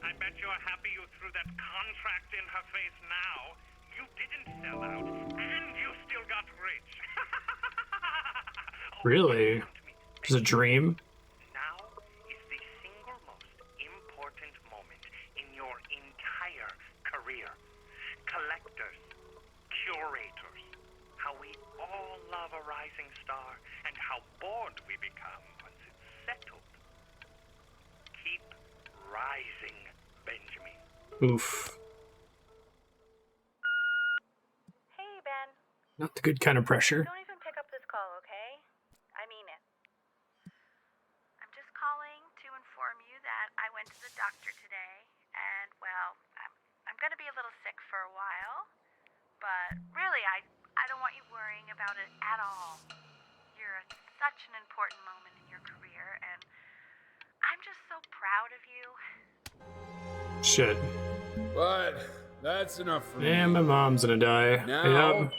I bet you're happy you threw that contract in her face now. You didn't sell out, and you still got rich. Really? It's a dream? Now is the single most important moment in your entire career. Collectors, curators, how we all love a rising star, and how bored we become once it's settled. Keep rising, Benjamin. Oof. Hey, Ben. Not the good kind of pressure. Don't even pick up this call, okay? I mean it. I'm just calling to inform you that I went to the doctor today, and, well, I'm going to be a little sick for a while, but really, I don't want you worrying about it at all. You're at such an important moment in your career, and I'm just so proud of you. Shit. But that's enough for me. And my mom's gonna die. Now, Yep.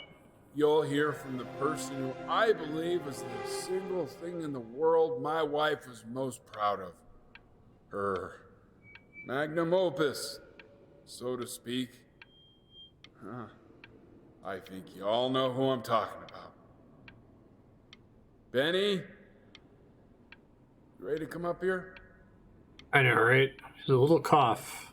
you'll hear from the person who I believe is the single thing in the world my wife was most proud of. Her magnum opus, so to speak. I think you all know who I'm talking about. Benny? You ready to come up here? I know, right? There's a little cough.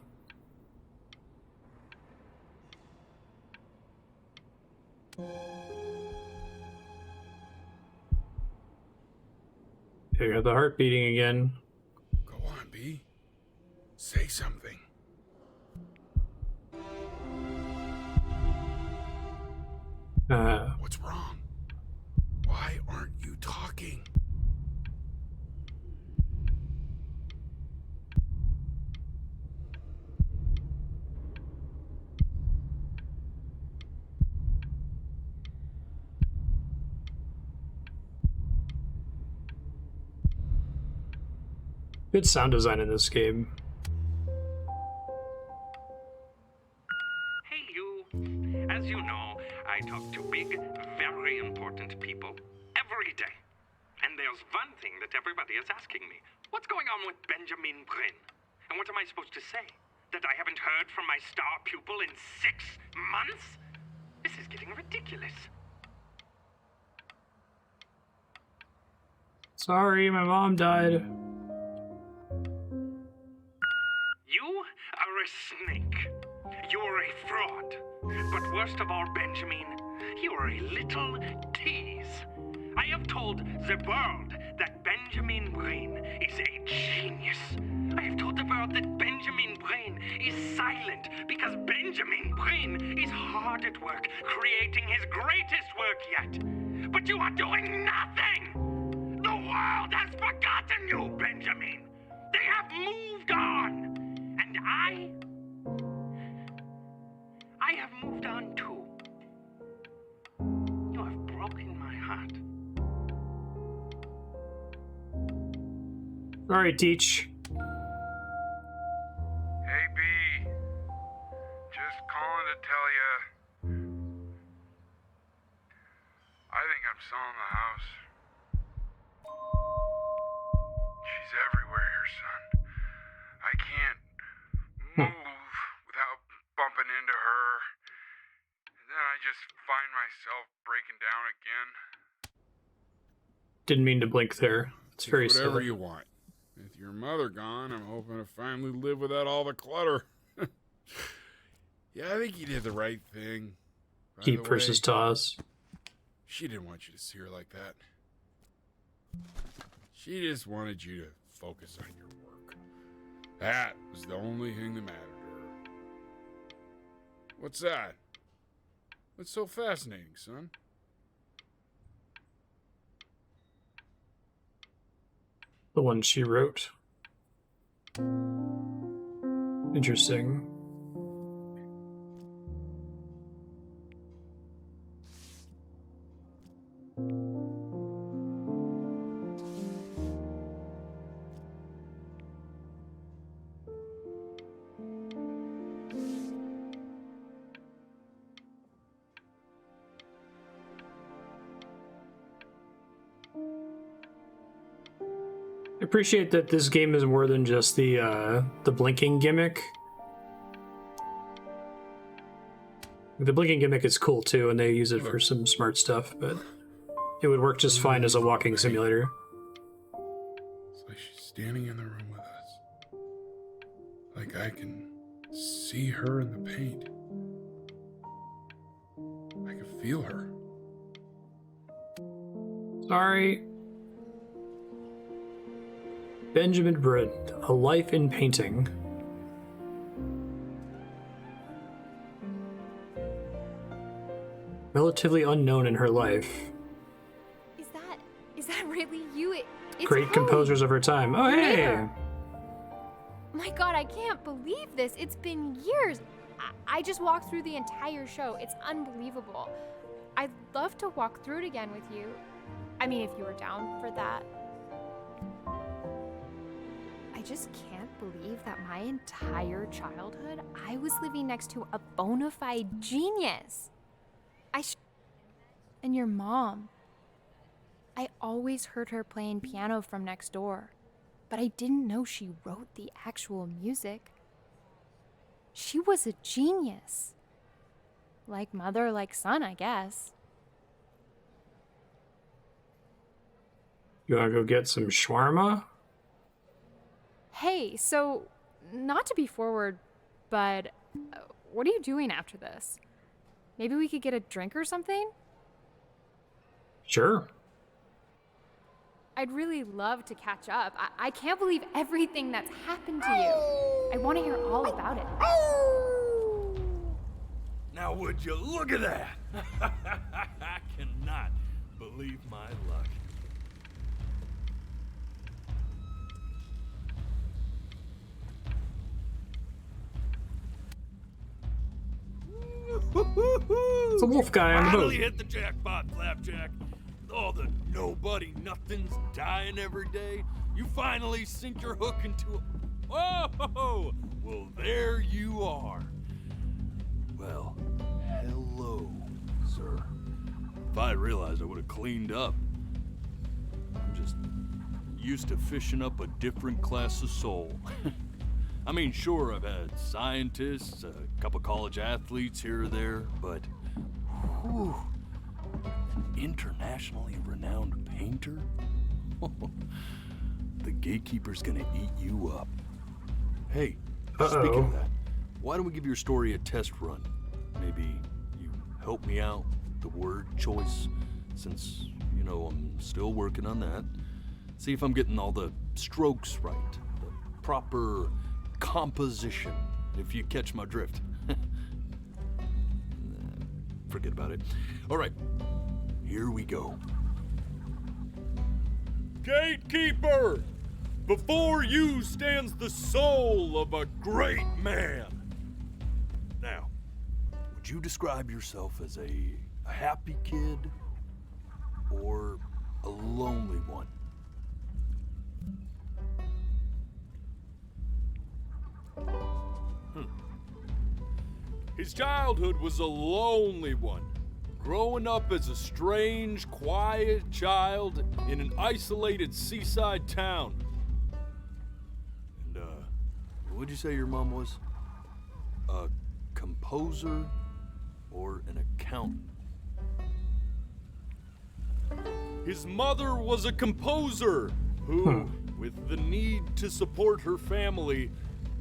There you go, the heart beating again. Go on, B. Say something. What's wrong? Why aren't you talking? Good sound design in this game. Hey, you. As you know, I talk to big, very important people every day. And there's one thing that everybody is asking me. What's going on with Benjamin Bryn? And what am I supposed to say? That I haven't heard from my star pupil in 6 months? This is getting ridiculous. Sorry, my mom died. You are a snake. You are a fraud. But worst of all, Benjamin, you are a little tease. I have told the world that Benjamin Bryn is a genius. I have told the world that Benjamin Bryn is silent because Benjamin Bryn is hard at work creating his greatest work yet. But you are doing nothing! The world has forgotten you, Benjamin! They have moved on! And I have moved on too. You have broken my heart. Sorry, Teach. Hey, B. Just calling to tell you. I think I'm selling the house. She's everywhere here, son. I can't move without bumping into her. And then I just find myself breaking down again. Didn't mean to blink there. It's very Whatever silly. you want. With your mother gone, I'm hoping to finally live without all the clutter. Yeah, I think you did the right thing. By Keep the versus way, toss. she didn't want you to see her like that. She just wanted you to focus on your work. That was the only thing that mattered to her. What's that? What's so fascinating, son? The one she wrote. Interesting. I appreciate that this game is more than just the blinking gimmick. The blinking gimmick is cool too, and they use it for some smart stuff, but it would work just fine as a walking simulator. It's like she's standing in the room with us. Like I can see her in the paint. I can feel her. Sorry. Benjamin Bryn, A Life in Painting. Relatively unknown in her life. Is that really you? It's Great composers of her time. Oh, hey! Yeah. My god, I can't believe this. It's been years. I just walked through the entire show. It's unbelievable. I'd love to walk through it again with you. I mean, if you were down for that. I just can't believe that my entire childhood, I was living next to a bona fide genius. And your mom. I always heard her playing piano from next door, but I didn't know she wrote the actual music. She was a genius. Like mother, like son, I guess. You wanna go get some shawarma? Hey, so, not to be forward, but what are you doing after this? Maybe we could get a drink or something? Sure. I'd really love to catch up. I can't believe everything that's happened to you. I want to hear all about it. Now would you look at that? I cannot believe my luck. It's a wolf guy on the boat. Finally hit the jackpot, Flapjack. The all the nobody nothings dying every day, you finally sink your hook into a... Oh, well, there you are. Well, hello, sir. If I realized, I would have cleaned up. I'm just used to fishing up a different class of soul. I mean, sure, I've had scientists, a couple college athletes here or there, but whew, an internationally renowned painter? The gatekeeper's gonna eat you up. Hey, speaking of that, why don't we give your story a test run? Maybe you help me out with the word choice, since, you know, I'm still working on that. See if I'm getting all the strokes right, the proper composition, if you catch my drift. Forget about it. All right, here we go. Gatekeeper! Before you stands the soul of a great man. Now, would you describe yourself as a happy kid or a lonely one? His childhood was a lonely one, growing up as a strange, quiet child in an isolated seaside town. And, what'd you say your mom was? A composer or an accountant? His mother was a composer who, with the need to support her family,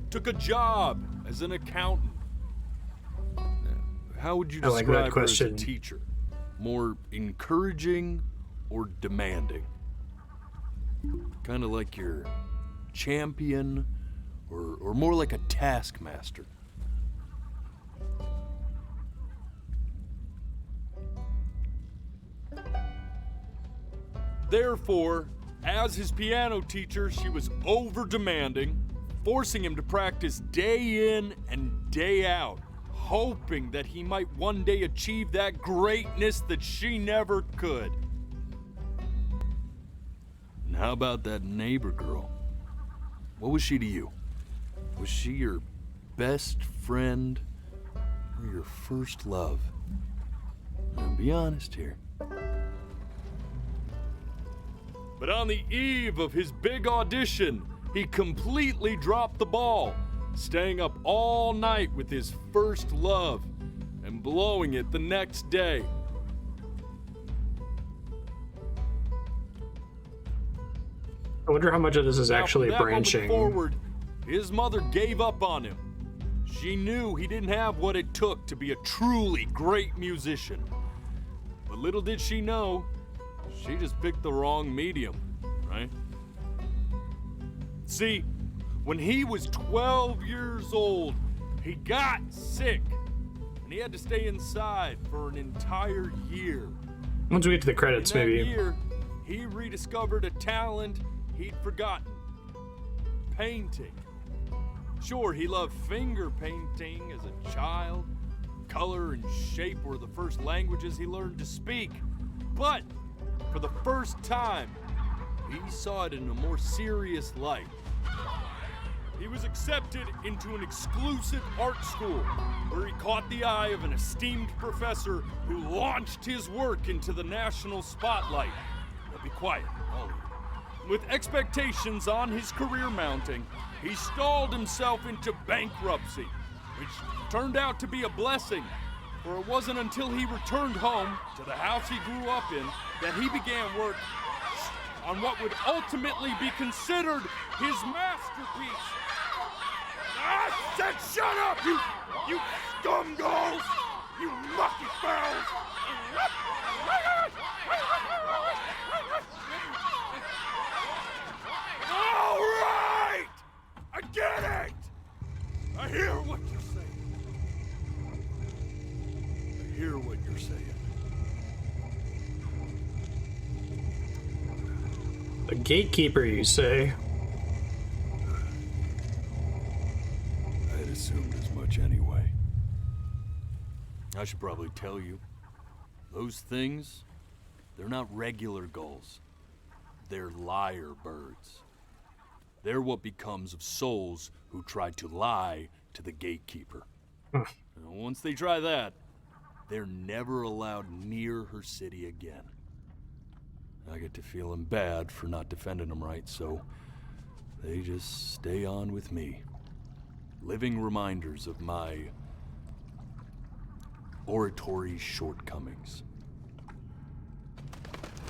took a job as an accountant. How would you describe her as a teacher? More encouraging or demanding? Kind of like your champion or more like a taskmaster? Therefore, as his piano teacher, she was over-demanding, forcing him to practice day in and day out, hoping that he might one day achieve that greatness that she never could. And how about that neighbor girl? What was she to you? Was she your best friend or your first love? Now, be honest here. But on the eve of his big audition, he completely dropped the ball, staying up all night with his first love and blowing it the next day. I wonder how much of this is actually Now, from that branching. moment forward, his mother gave up on him. She knew he didn't have what it took to be a truly great musician. But little did she know, she just picked the wrong medium, right? See, when he was 12 years old, he got sick, and he had to stay inside for an entire year. Once we get to the credits, In that maybe. year, he rediscovered a talent he'd forgotten. Painting. Sure, he loved finger painting as a child. Color and shape were the first languages he learned to speak. But for the first time, he saw it in a more serious light. He was accepted into an exclusive art school where he caught the eye of an esteemed professor who launched his work into the national spotlight. Now be quiet, all of you. With expectations on his career mounting, he stalled himself into bankruptcy, which turned out to be a blessing, for it wasn't until he returned home to the house he grew up in that he began work on what would ultimately be considered his masterpiece. I said shut up, you scumballs! You mucky fowls! All right! I get it! I hear what you're saying. I hear what you're saying. The gatekeeper, you say? I'd assumed as much anyway. I should probably tell you. Those things, They're not regular gulls. They're lyre birds. They're what becomes of souls who try to lie to the gatekeeper. And once they try that, they're never allowed near her city again. I get to feeling bad for not defending them right, so they just stay on with me. Living reminders of my oratory shortcomings.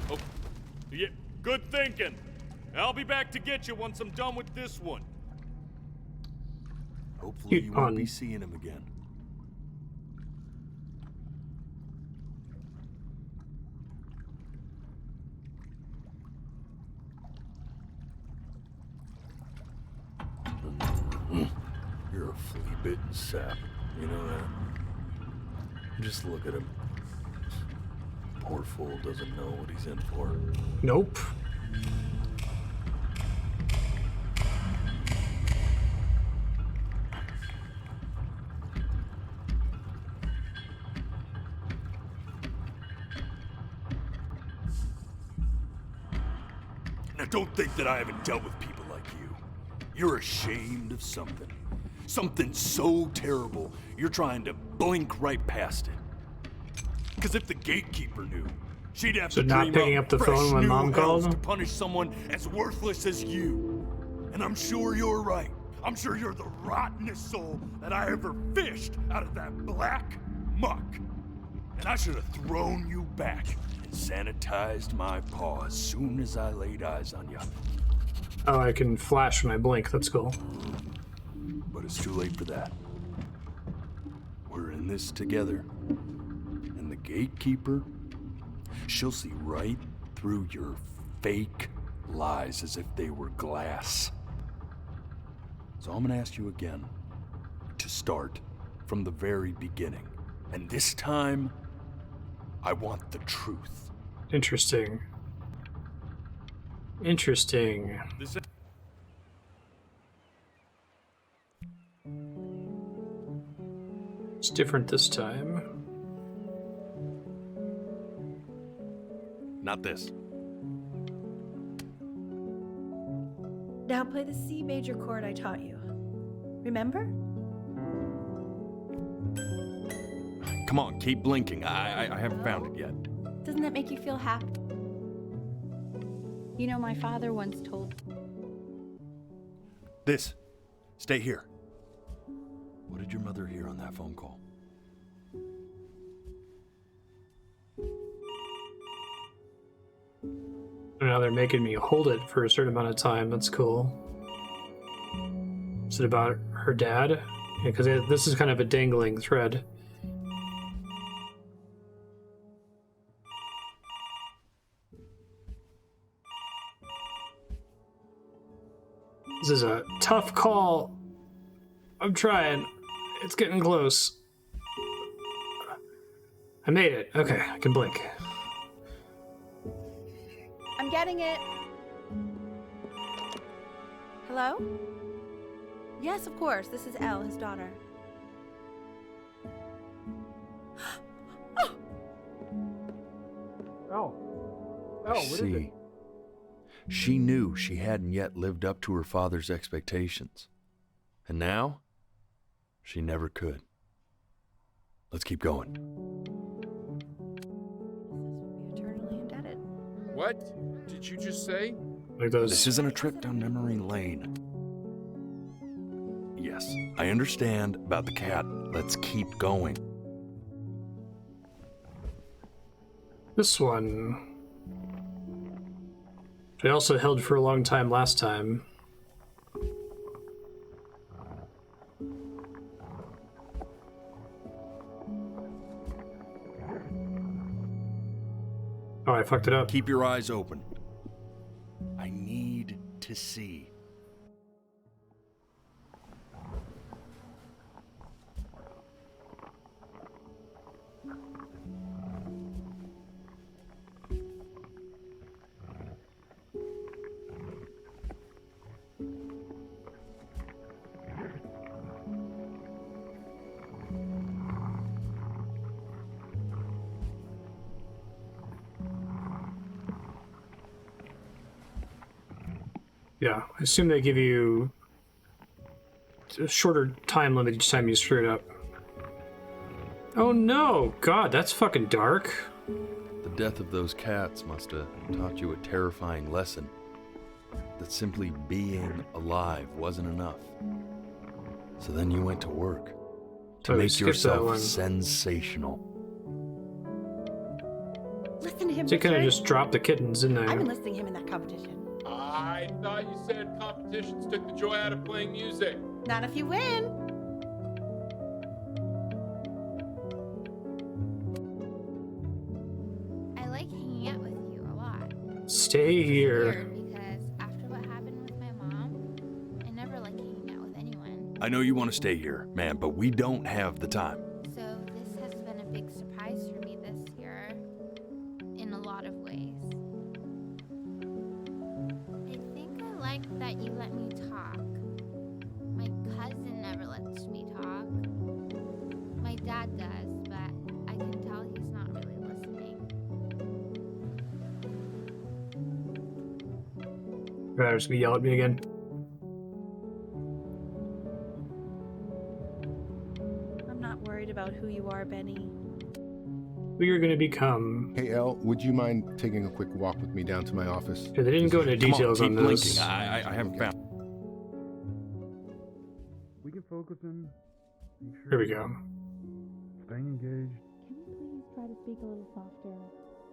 Oh, yeah, good thinking. I'll be back to get you once I'm done with this one. Hopefully you won't be seeing him again. You're a flea-bitten sap, you know that? Just look at him. Poor fool doesn't know what he's in for. Nope. Now don't think that I haven't dealt with people like you. You're ashamed of something. Something so terrible, you're trying to blink right past it. Because if the gatekeeper knew, she'd have So to not dream picking up up the fresh phone when new Mom hells calls? to punish someone as worthless as you. And I'm sure you're right. I'm sure you're the rottenest soul that I ever fished out of that black muck. And I should have thrown you back and sanitized my paw as soon as I laid eyes on you. Oh, I can flash when I blink. That's cool. But it's too late for that. We're in this together. And the gatekeeper, she'll see right through your fake lies as if they were glass. So I'm gonna ask you again to start from the very beginning. And this time, I want the truth. Interesting. Interesting. It's different this time. Not this. Now play the C major chord I taught you. Remember? Come on, keep blinking. I haven't found it yet. Doesn't that make you feel happy? You know, my father once told. This. Stay here. What did your mother hear on that phone call? Now they're making me hold it for a certain amount of time. That's cool. Is it about her dad? Yeah, because this is kind of a dangling thread. This is a tough call. I'm trying. It's getting close. I made it. Okay, I can blink. I'm getting it. Hello? Yes, of course. This is Elle, his daughter. What is it? She knew she hadn't yet lived up to her father's expectations. And now, she never could. Let's keep going. Eternally indebted. What did you just say? Like those. This isn't a trip down memory lane. Yes, I understand about the cat. Let's keep going. This one. I also held for a long time last time. Oh, I fucked it up. Keep your eyes open. I need to see. Yeah, I assume they give you a shorter time limit each time you screw it up. Oh no! God, that's fucking dark. The death of those cats must have taught you a terrifying lesson. That simply being alive wasn't enough. So then you went to work. To Oh, make skip that one. yourself sensational. Listen to him, So you kind of Richard. just dropped the kittens, didn't I? I've been listening to him in that competition. I thought you said competitions took the joy out of playing music. Not if you win. I like hanging out with you a lot. Stay here. Weird because after what happened with my mom, I never like hanging out with anyone. I know you want to stay here, man, but we don't have the time. So this has been a big surprise for me this year, in a lot of ways. I think I like that you let me talk. My cousin never lets me talk. My dad does, but I can tell he's not really listening. You're just gonna yell at me again. I'm not worried about who you are, Benny. Who you're gonna become. Hey, El, would you mind taking a quick walk with me down to my office? Yeah, they didn't go into details Keep on blinking. this. I haven't found. We can focus on. Here we go. Staying engaged. Can you please try to speak a little softer?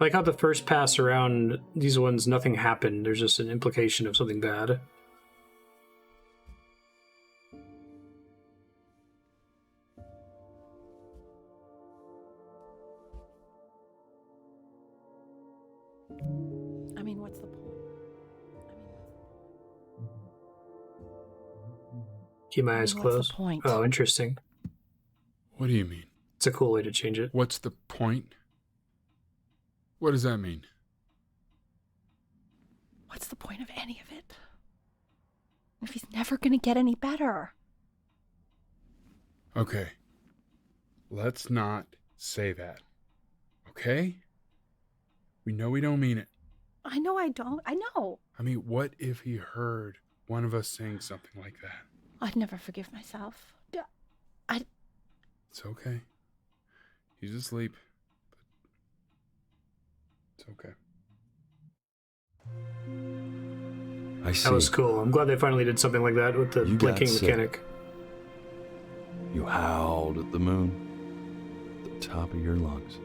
Like how the first pass around, these ones, nothing happened. There's just an implication of something bad. I mean, what's the point? Keep my eyes What's the closed. point? Oh, interesting. What do you mean? It's a cool way to change it. What's the point? What does that mean? What's the point of any of it? If he's never gonna get any better. Okay. Let's not say that. Okay? We know we don't mean it. I know I don't. I know. I mean, what if he heard one of us saying something like that? I'd never forgive myself. It's okay. He's asleep. But it's okay. I see. That was cool. I'm glad they finally did something like that with the You got blinking sick. mechanic. You howled at the moon. At the top of your lungs.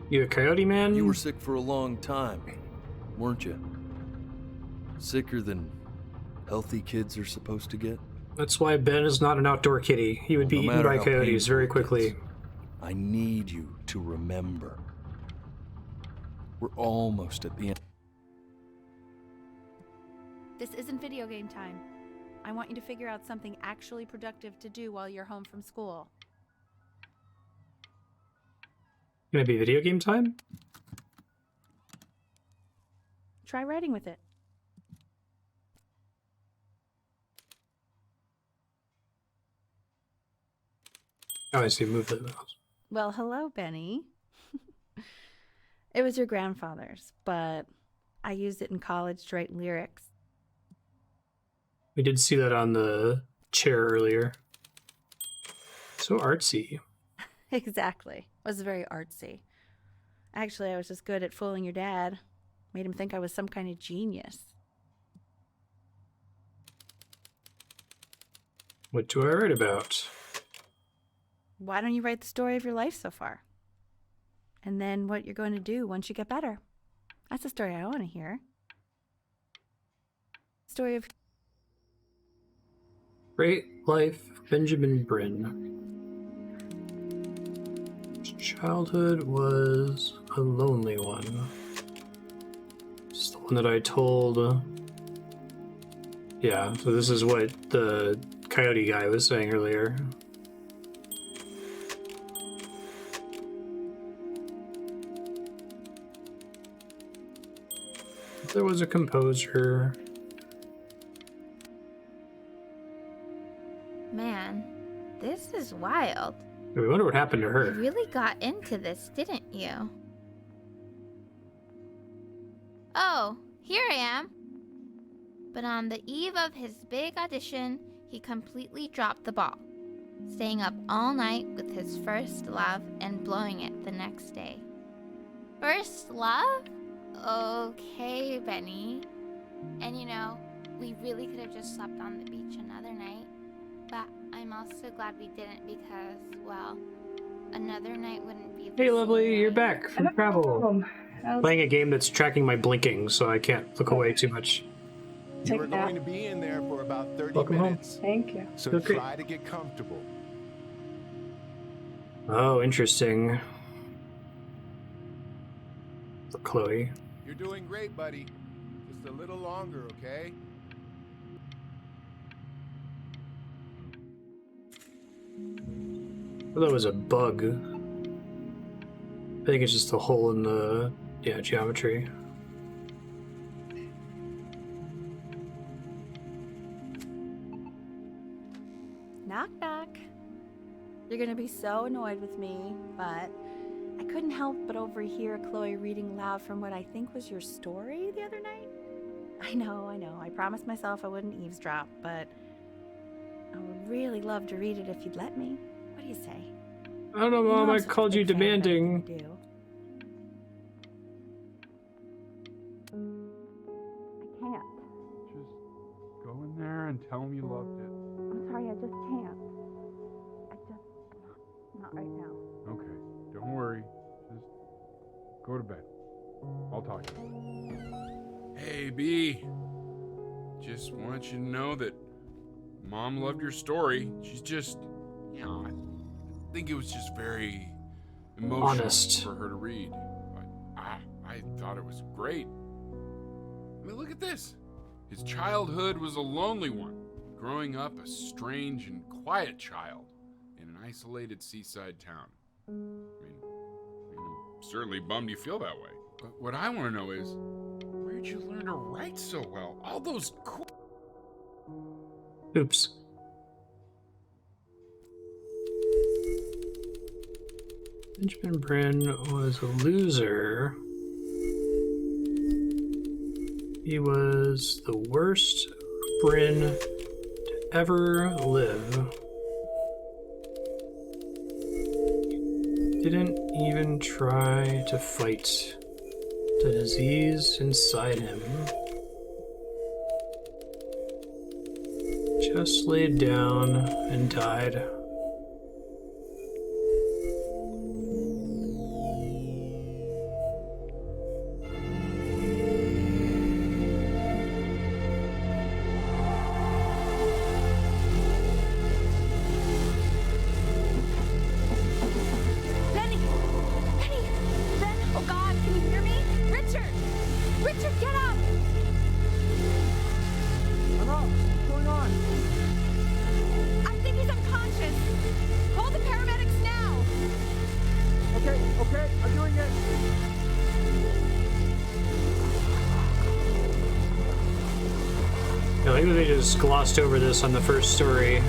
You a coyote man? You were sick for a long time, weren't you? Sicker than healthy kids are supposed to get? That's why Ben is not an outdoor kitty. He would be No eaten matter by how coyotes very painful it quickly. gets, I need you to remember. We're almost at the end. This isn't video game time. I want you to figure out something actually productive to do while you're home from school. Gonna be video game time? Try writing with it. Oh, I see. Move the mouse. Well, hello, Benny. It was your grandfather's, but I used it in college to write lyrics. We did see that on the chair earlier. So artsy. Exactly. It was very artsy. Actually, I was just good at fooling your dad. Made him think I was some kind of genius. What do I write about? Why don't you write the story of your life so far? And then what you're going to do once you get better. That's the story I want to hear. Story of Great Life, Benjamin Bryn. His childhood was a lonely one. It's the one that I told. Yeah, so this is what the coyote guy was saying earlier. There was a composer. Man, this is wild. We wonder what happened to You her. really got into this, didn't you? Oh, here I am. But on the eve of his big audition, he completely dropped the ball, staying up all night with his first love and blowing it the next day. First love? Okay, Benny. And you know, we really could have just slept on the beach another night. But I'm also glad we didn't because, well, another night wouldn't be the Hey, same lovely, you're night. back from travel. Playing a game that's tracking my blinking, so I can't look away too much. You are going to be in there for about 30 Welcome home. minutes. Thank you. So Okay. try to get comfortable. Oh, interesting. For Chloe. You're doing great, buddy. Just a little longer, okay? Well, that was a bug. I think it's just a hole in the geometry. Knock, knock. You're gonna be so annoyed with me, but I couldn't help but overhear Chloe reading loud from what I think was your story the other night. I know. I promised myself I wouldn't eavesdrop, but I would really love to read it if you'd let me. What do you say? I don't know, You know Mom. I'm I such a called you big fan of demanding. everything you do. I can't. Just go in there and tell him you loved it. I'm sorry, I just can't. Not right now. Okay, don't worry. Just go to bed. I'll talk to you. Hey, B. Just want you to know that Mom loved your story. She's just, I think it was just very emotional Honest. for her to read. But I thought it was great. I mean, look at this. His childhood was a lonely one, growing up a strange and quiet child in an isolated seaside town. I mean, I'm certainly bummed you feel that way. But what I want to know is, where'd you learn to write so well? All those cool... Oops. Benjamin Bryn was a loser. He was the worst Bryn to ever live. Didn't even try to fight the disease inside him. Just laid down and died. Benny! Benny! Ben! Oh God, can you hear me? Richard! Richard, get up! I'm up. What's going on? I think he's unconscious. Call the paramedics now. Okay, I'm doing it. I think they just glossed over this on the first story.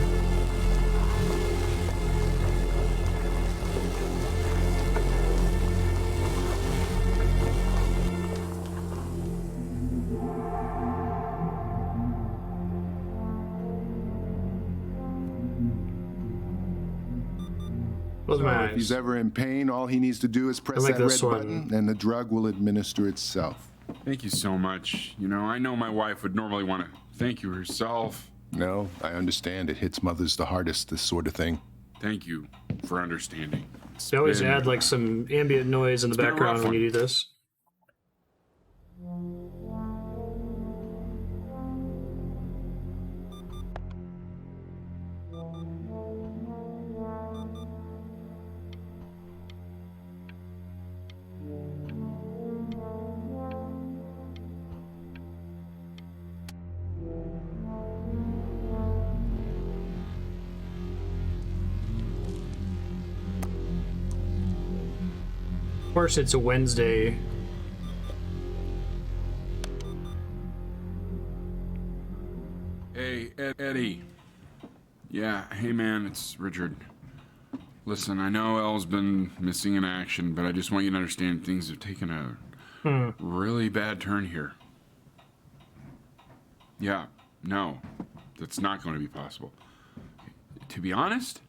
Close my If eyes. he's ever in pain, all he needs to do is press I like that red this one. button and the drug will administer itself. Thank you so much. I know my wife would normally want to thank you herself. No, I understand. It hits mothers the hardest, this sort of thing. Thank you for understanding. They always been- add like some ambient noise in the It's been a background rough when one. you do this. Of course, it's a Wednesday. Hey, Eddie. Yeah, hey man, it's Richard. Listen, I know Elle's been missing in action, but I just want you to understand things have taken a really bad turn here. Yeah, no, that's not going to be possible. To be honest,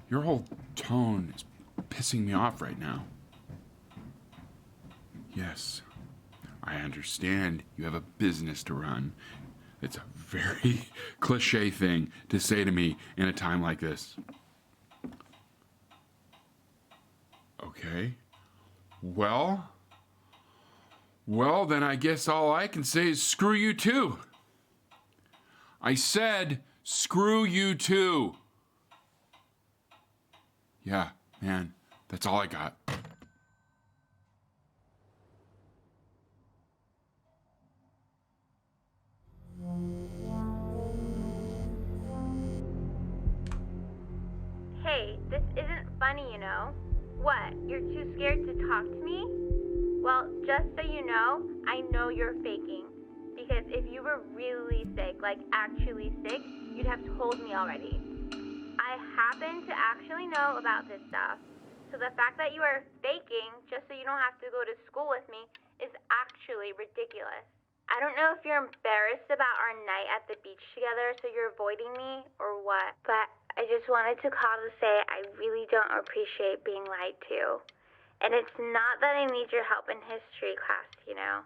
your whole tone is pissing me off right now. Yes, I understand you have a business to run. It's a very cliche thing to say to me in a time like this. Okay. Well, then I guess all I can say is screw you too. I said screw you too. Yeah, man, that's all I got. Hey, this isn't funny, you know. What, you're too scared to talk to me? Well, just so you know, I know you're faking. Because if you were really sick, like actually sick, you'd have told me already. I happen to actually know about this stuff. So the fact that you are faking just so you don't have to go to school with me is actually ridiculous. I don't know if you're embarrassed about our night at the beach together, so you're avoiding me, or what. But I just wanted to call to say I really don't appreciate being lied to. And it's not that I need your help in history class, you know.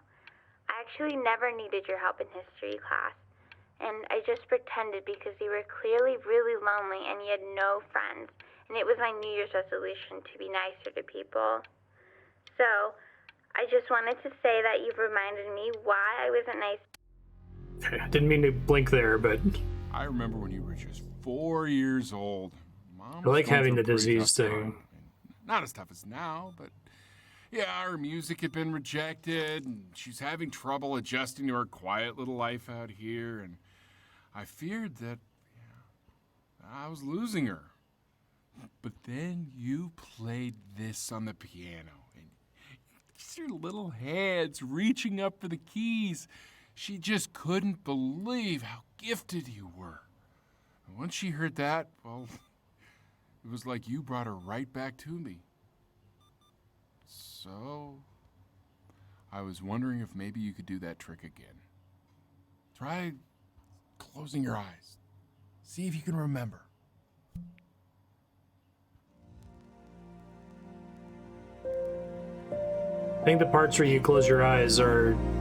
I actually never needed your help in history class. And I just pretended because you were clearly really lonely and you had no friends. And it was my New Year's resolution to be nicer to people. So, I just wanted to say that you've reminded me why I wasn't nice. Okay, I didn't mean to blink there, but I remember when you were just 4 years old. Mom I like was going having through the a pretty disease tough thing. time. Not as tough as now, but yeah, her music had been rejected, and she's having trouble adjusting to her quiet little life out here, and I feared that I was losing her. But then you played this on the piano, and just your little hands reaching up for the keys. She just couldn't believe how gifted you were. And once she heard that, well, it was like you brought her right back to me. So, I was wondering if maybe you could do that trick again. Try closing your eyes. See if you can remember. I think the parts where you close your eyes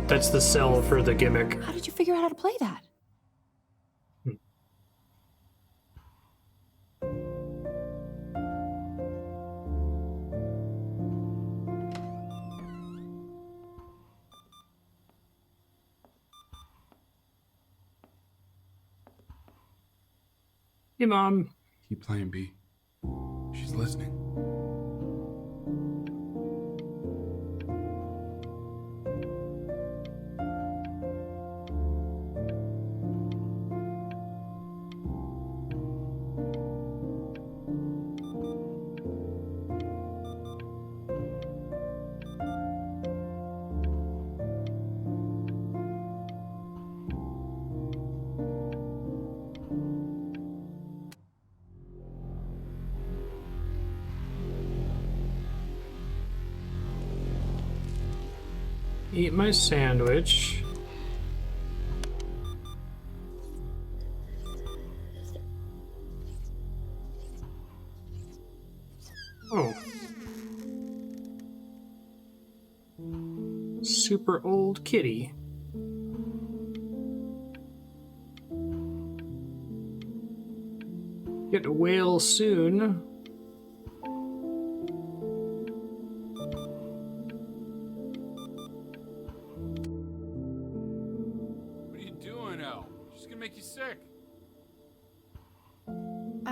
that's the sell for the gimmick. How did you figure out how to play that? Hey, Mom. Keep playing, B. She's listening. Eat my sandwich. Oh. Super old kitty. Get a whale soon.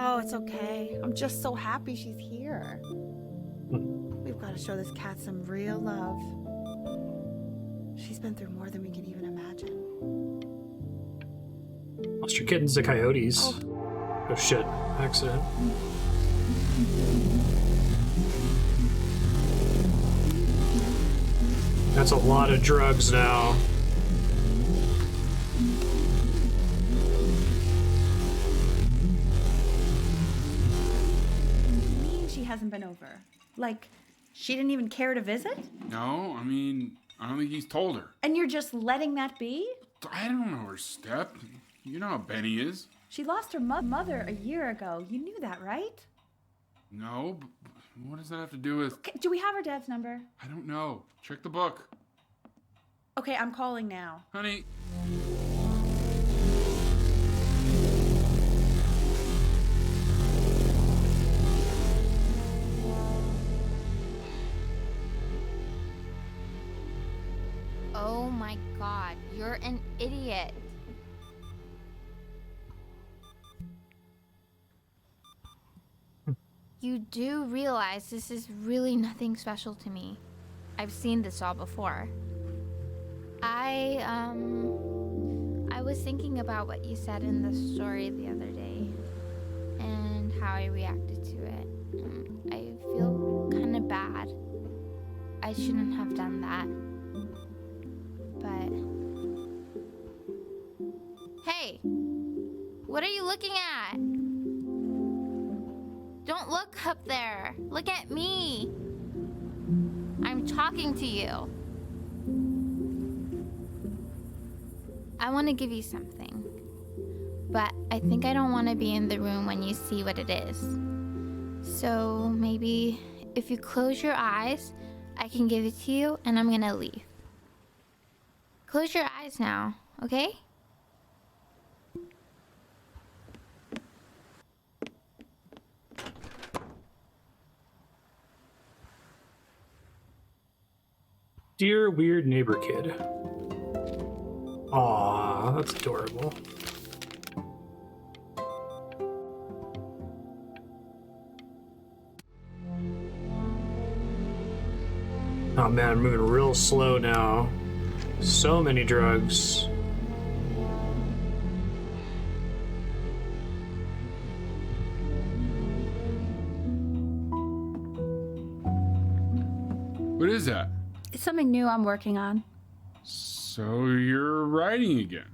Oh, it's okay. I'm just so happy she's here. We've got to show this cat some real love. She's been through more than we can even imagine. Lost your kittens to coyotes. Oh shit, accident. That's a lot of drugs now. over? Like, she didn't even care to visit? No, I mean, I don't think he's told her. And you're just letting that be? I don't know her step. You know how Benny is. She lost her mother a year ago. You knew that, right? No, but what does that have to do with... Okay, do we have her dad's number? I don't know. Check the book. Okay, I'm calling now. Honey. Oh my god, you're an idiot. You do realize this is really nothing special to me. I've seen this all before. I was thinking about what you said in the story the other day and how I reacted to it. I feel kind of bad. I shouldn't have done that. But... Hey! What are you looking at? Don't look up there. Look at me. I'm talking to you. I want to give you something. But I think I don't want to be in the room when you see what it is. So maybe if you close your eyes, I can give it to you and I'm going to leave. Close your eyes now, okay? Dear weird neighbor kid. Aw, that's adorable. Oh man, I'm moving real slow now. So many drugs. What is that? It's something new I'm working on. So you're writing again?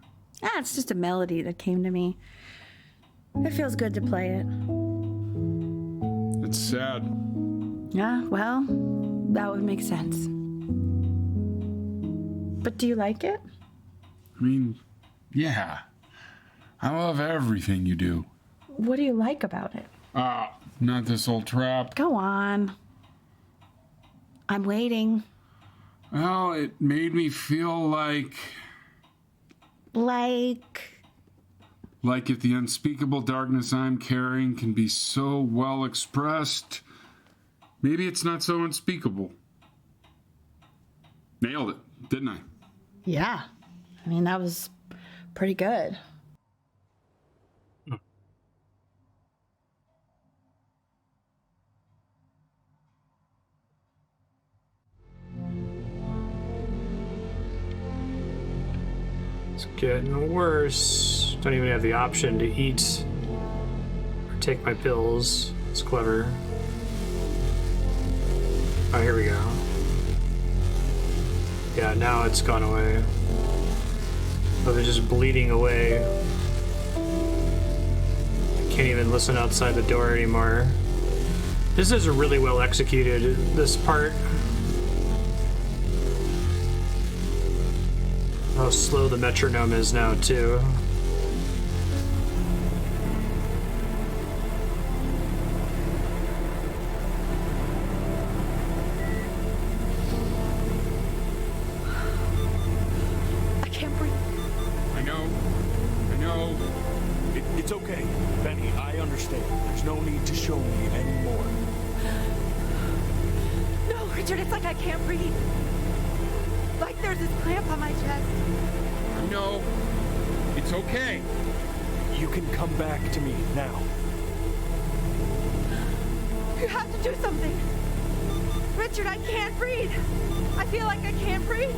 Ah, it's just a melody that came to me. It feels good to play it. It's sad. Yeah, well, that would make sense. But do you like it? I mean, yeah. I love everything you do. What do you like about it? Not this old trap. Go on. I'm waiting. Well, it made me feel like if the unspeakable darkness I'm carrying can be so well expressed, maybe it's not so unspeakable. Nailed it, didn't I? Yeah. I mean, that was pretty good. It's getting worse. Don't even have the option to eat or take my pills. It's clever. Oh, here we go. Yeah, now it's gone away. Oh, they're just bleeding away. I can't even listen outside the door anymore. This is really well executed, this part. How slow the metronome is now, too. I can't breathe. I know. It's okay, Benny. I understand. There's no need to show me anymore. No, Richard, it's like I can't breathe. Like there's this clamp on my chest. No, it's okay. You can come back to me now. You have to do something. Richard, I can't breathe. I feel like I can't breathe.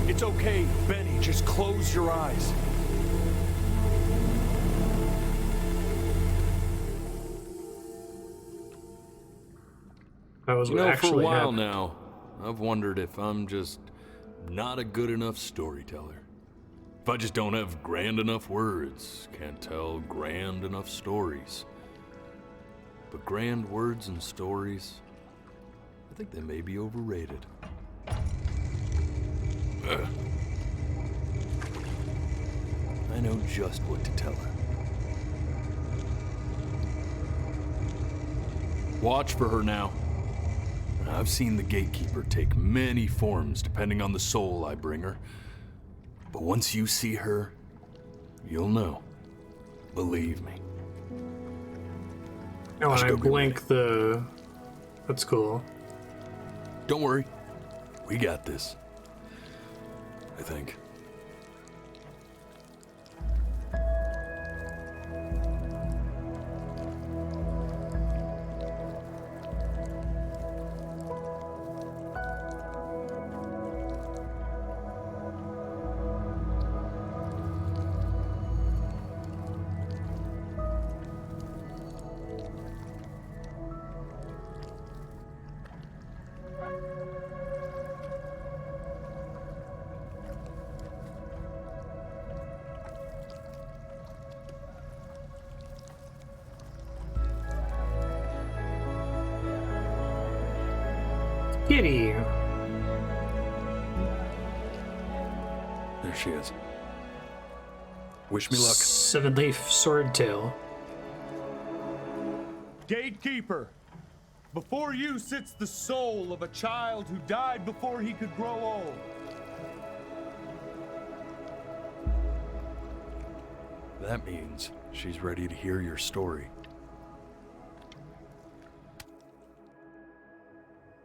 It's okay, Benny. Just close your eyes. That was You know, for a actually while happened. now, I've wondered if I'm just not a good enough storyteller. If I just don't have grand enough words, can't tell grand enough stories. But grand words and stories, I think they may be overrated. Ugh. I know just what to tell her. Watch for her now. I've seen the gatekeeper take many forms depending on the soul I bring her. But once you see her, you'll know. Believe me. Oh, and I blink the... That's cool. Don't worry. We got this. I think. Kitty. There she is. Wish me luck. Seven-leaf swordtail. Gatekeeper, before you sits the soul of a child who died before he could grow old. That means she's ready to hear your story.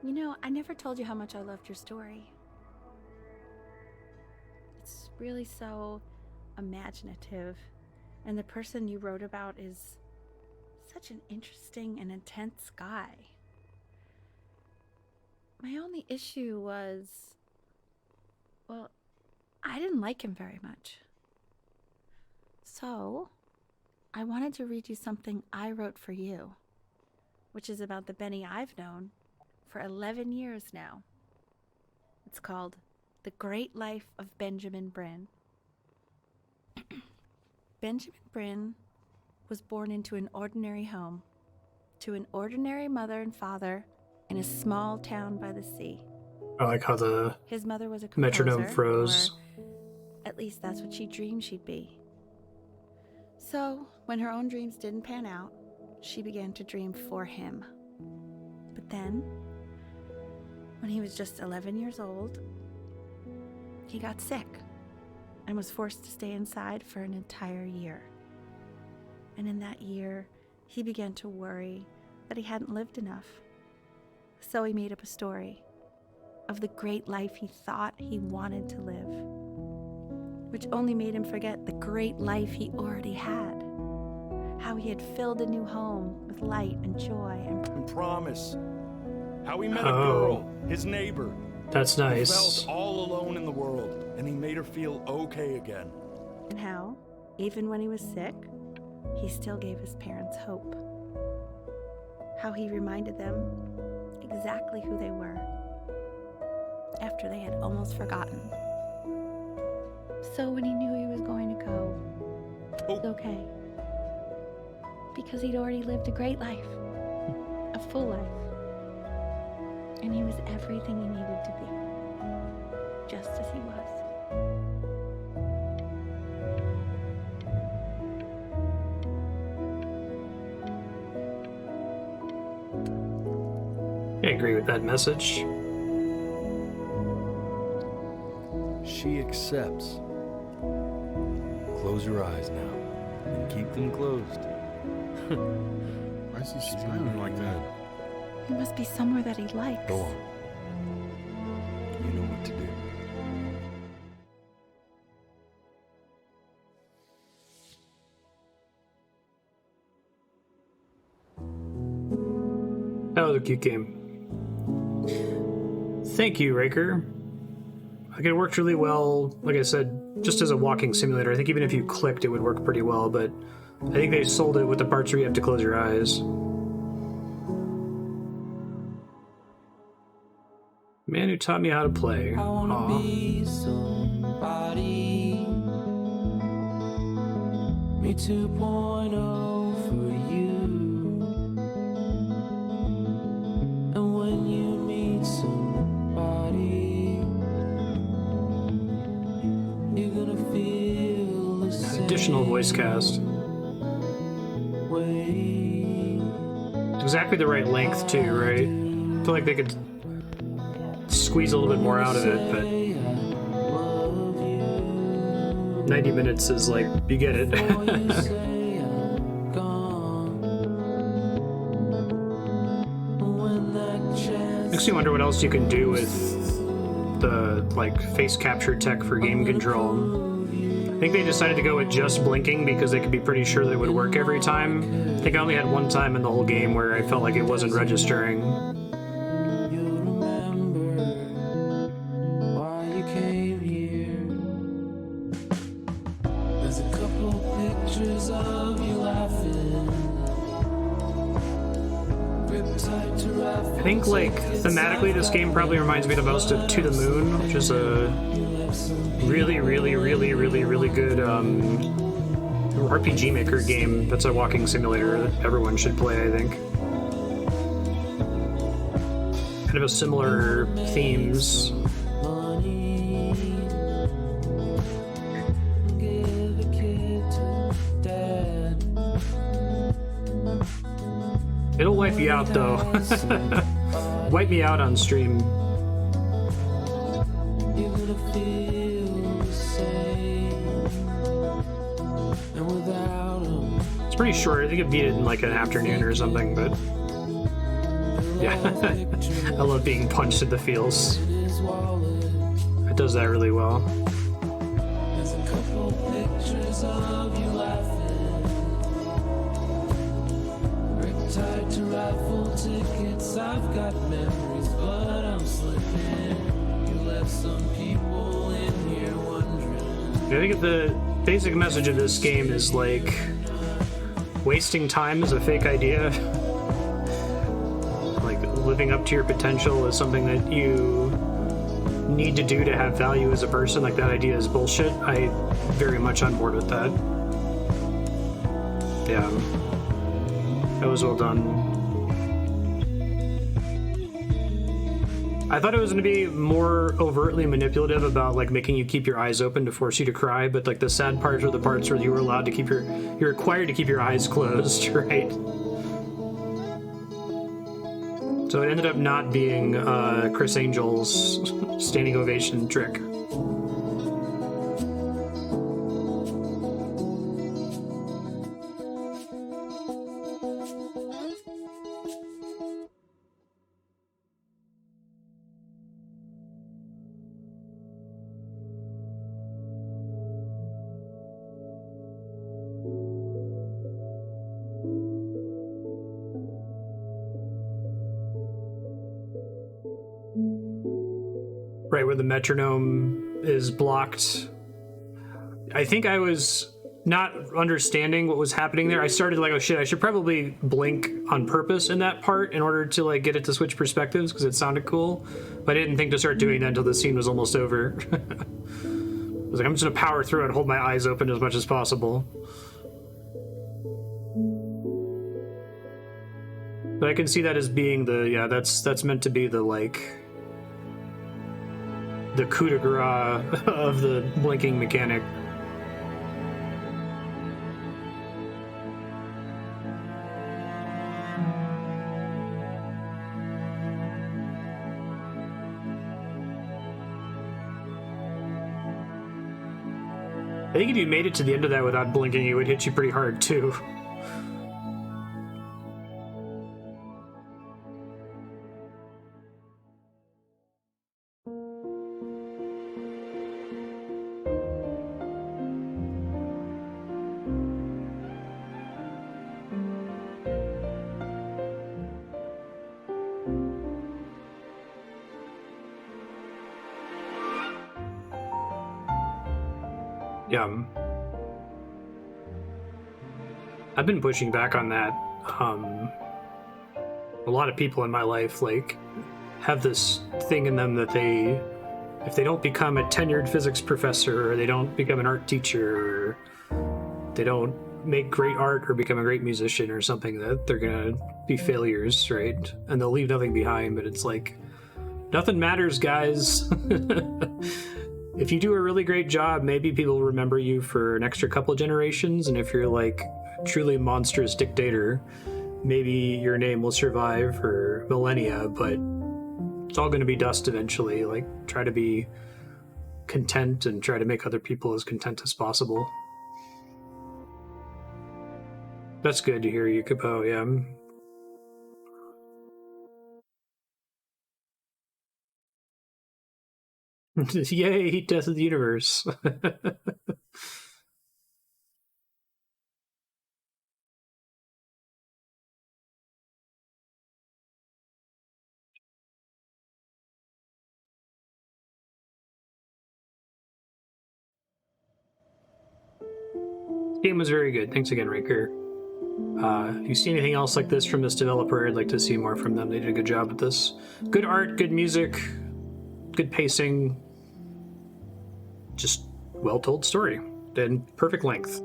You know, I never told you how much I loved your story. It's really so imaginative, and the person you wrote about is such an interesting and intense guy. My only issue was, well, I didn't like him very much. So, I wanted to read you something I wrote for you, which is about the Benny I've known for 11 years now. It's called The Great Life of Benjamin Bryn. Benjamin Bryn was born into an ordinary home, to an ordinary mother and father in a small town by the sea. I like how the His mother was a metronome composer, froze. or at least that's what she dreamed she'd be. So, when her own dreams didn't pan out, she began to dream for him. But then, when he was just 11 years old, he got sick and was forced to stay inside for an entire year. And in that year, he began to worry that he hadn't lived enough. So he made up a story of the great life he thought he wanted to live, which only made him forget the great life he already had. How he had filled a new home with light and joy and promise. How he met a girl, his neighbor. That's nice. Who felt all alone in the world, and he made her feel okay again. And how, even when he was sick, he still gave his parents hope. How he reminded them exactly who they were after they had almost forgotten. So when he knew he was going to go, it was okay. Because he'd already lived a great life, a full life. And he was everything he needed to be, just as he was. I agree with that message. She accepts. Close your eyes now, and keep them closed. Why is he smiling like that? He must be somewhere that he likes. Go on. You know what to do. That was a cute game. Thank you, Raker. I think it worked really well. Like I said, just as a walking simulator, I think even if you clicked, it would work pretty well, but I think they sold it with the parts where you have to close your eyes. Man who taught me how to play. I wanna be somebody. Me 2.0 for you. voice cast. It's exactly the right length too, right? I feel like they could squeeze a little bit more out of it, but 90 minutes is like, you get it. Makes me wonder what else you can do with the like face capture tech for game control. I think they decided to go with just blinking because they could be pretty sure that it would work every time. I think I only had one time in the whole game where I felt like it wasn't registering. There's a couple pictures of you laughing. I think, like, thematically this game probably reminds me the most of To the Moon, which is a really, really, really, really, really good RPG Maker game. That's a walking simulator that everyone should play, I think. Kind of a similar themes. It'll wipe you out, though. Wipe me out on stream. It's pretty short. I think I beat it in like an afternoon or something, but yeah. I love being punched in the feels. It does that really well. There's a couple pictures of you laughing. Tied to raffle tickets, I've got memories, but I'm slipping. You left some people in here wondering. I think the basic message of this game is like wasting time is a fake idea. Like living up to your potential is something that you need to do to have value as a person. Like that idea is bullshit. I very much on board with that. Yeah. That was well done. I thought it was going to be more overtly manipulative about like making you keep your eyes open to force you to cry, but like the sad parts are the parts where you were allowed to keep you're required to keep your eyes closed, right? So it ended up not being Chris Angel's standing ovation trick. Right where the metronome is blocked. I think I was not understanding what was happening there. I started like, oh shit, I should probably blink on purpose in that part in order to like get it to switch perspectives because it sounded cool. But I didn't think to start doing that until the scene was almost over. I was like, I'm just gonna power through it and hold my eyes open as much as possible. But I can see that as being the, yeah, that's meant to be the like the coup de grace of the blinking mechanic. I think if you made it to the end of that without blinking, it would hit you pretty hard too. Yeah. I've been pushing back on that. A lot of people in my life, like, have this thing in them that they, if they don't become a tenured physics professor, or they don't become an art teacher, or they don't make great art or become a great musician or something, that they're gonna be failures, right? And they'll leave nothing behind, but it's like, nothing matters, guys. if you do a really great job, maybe people remember you for an extra couple generations, and if you're like a truly monstrous dictator, maybe your name will survive for millennia, but it's all going to be dust eventually. Like, try to be content and try to make other people as content as possible. That's good to hear, Yukipo, yeah. Yay, Death of the Universe. Game was very good. Thanks again, Raker. If you see anything else like this from this developer, I'd like to see more from them. They did a good job with this. Good art, good music, good pacing, just well-told story, and perfect length.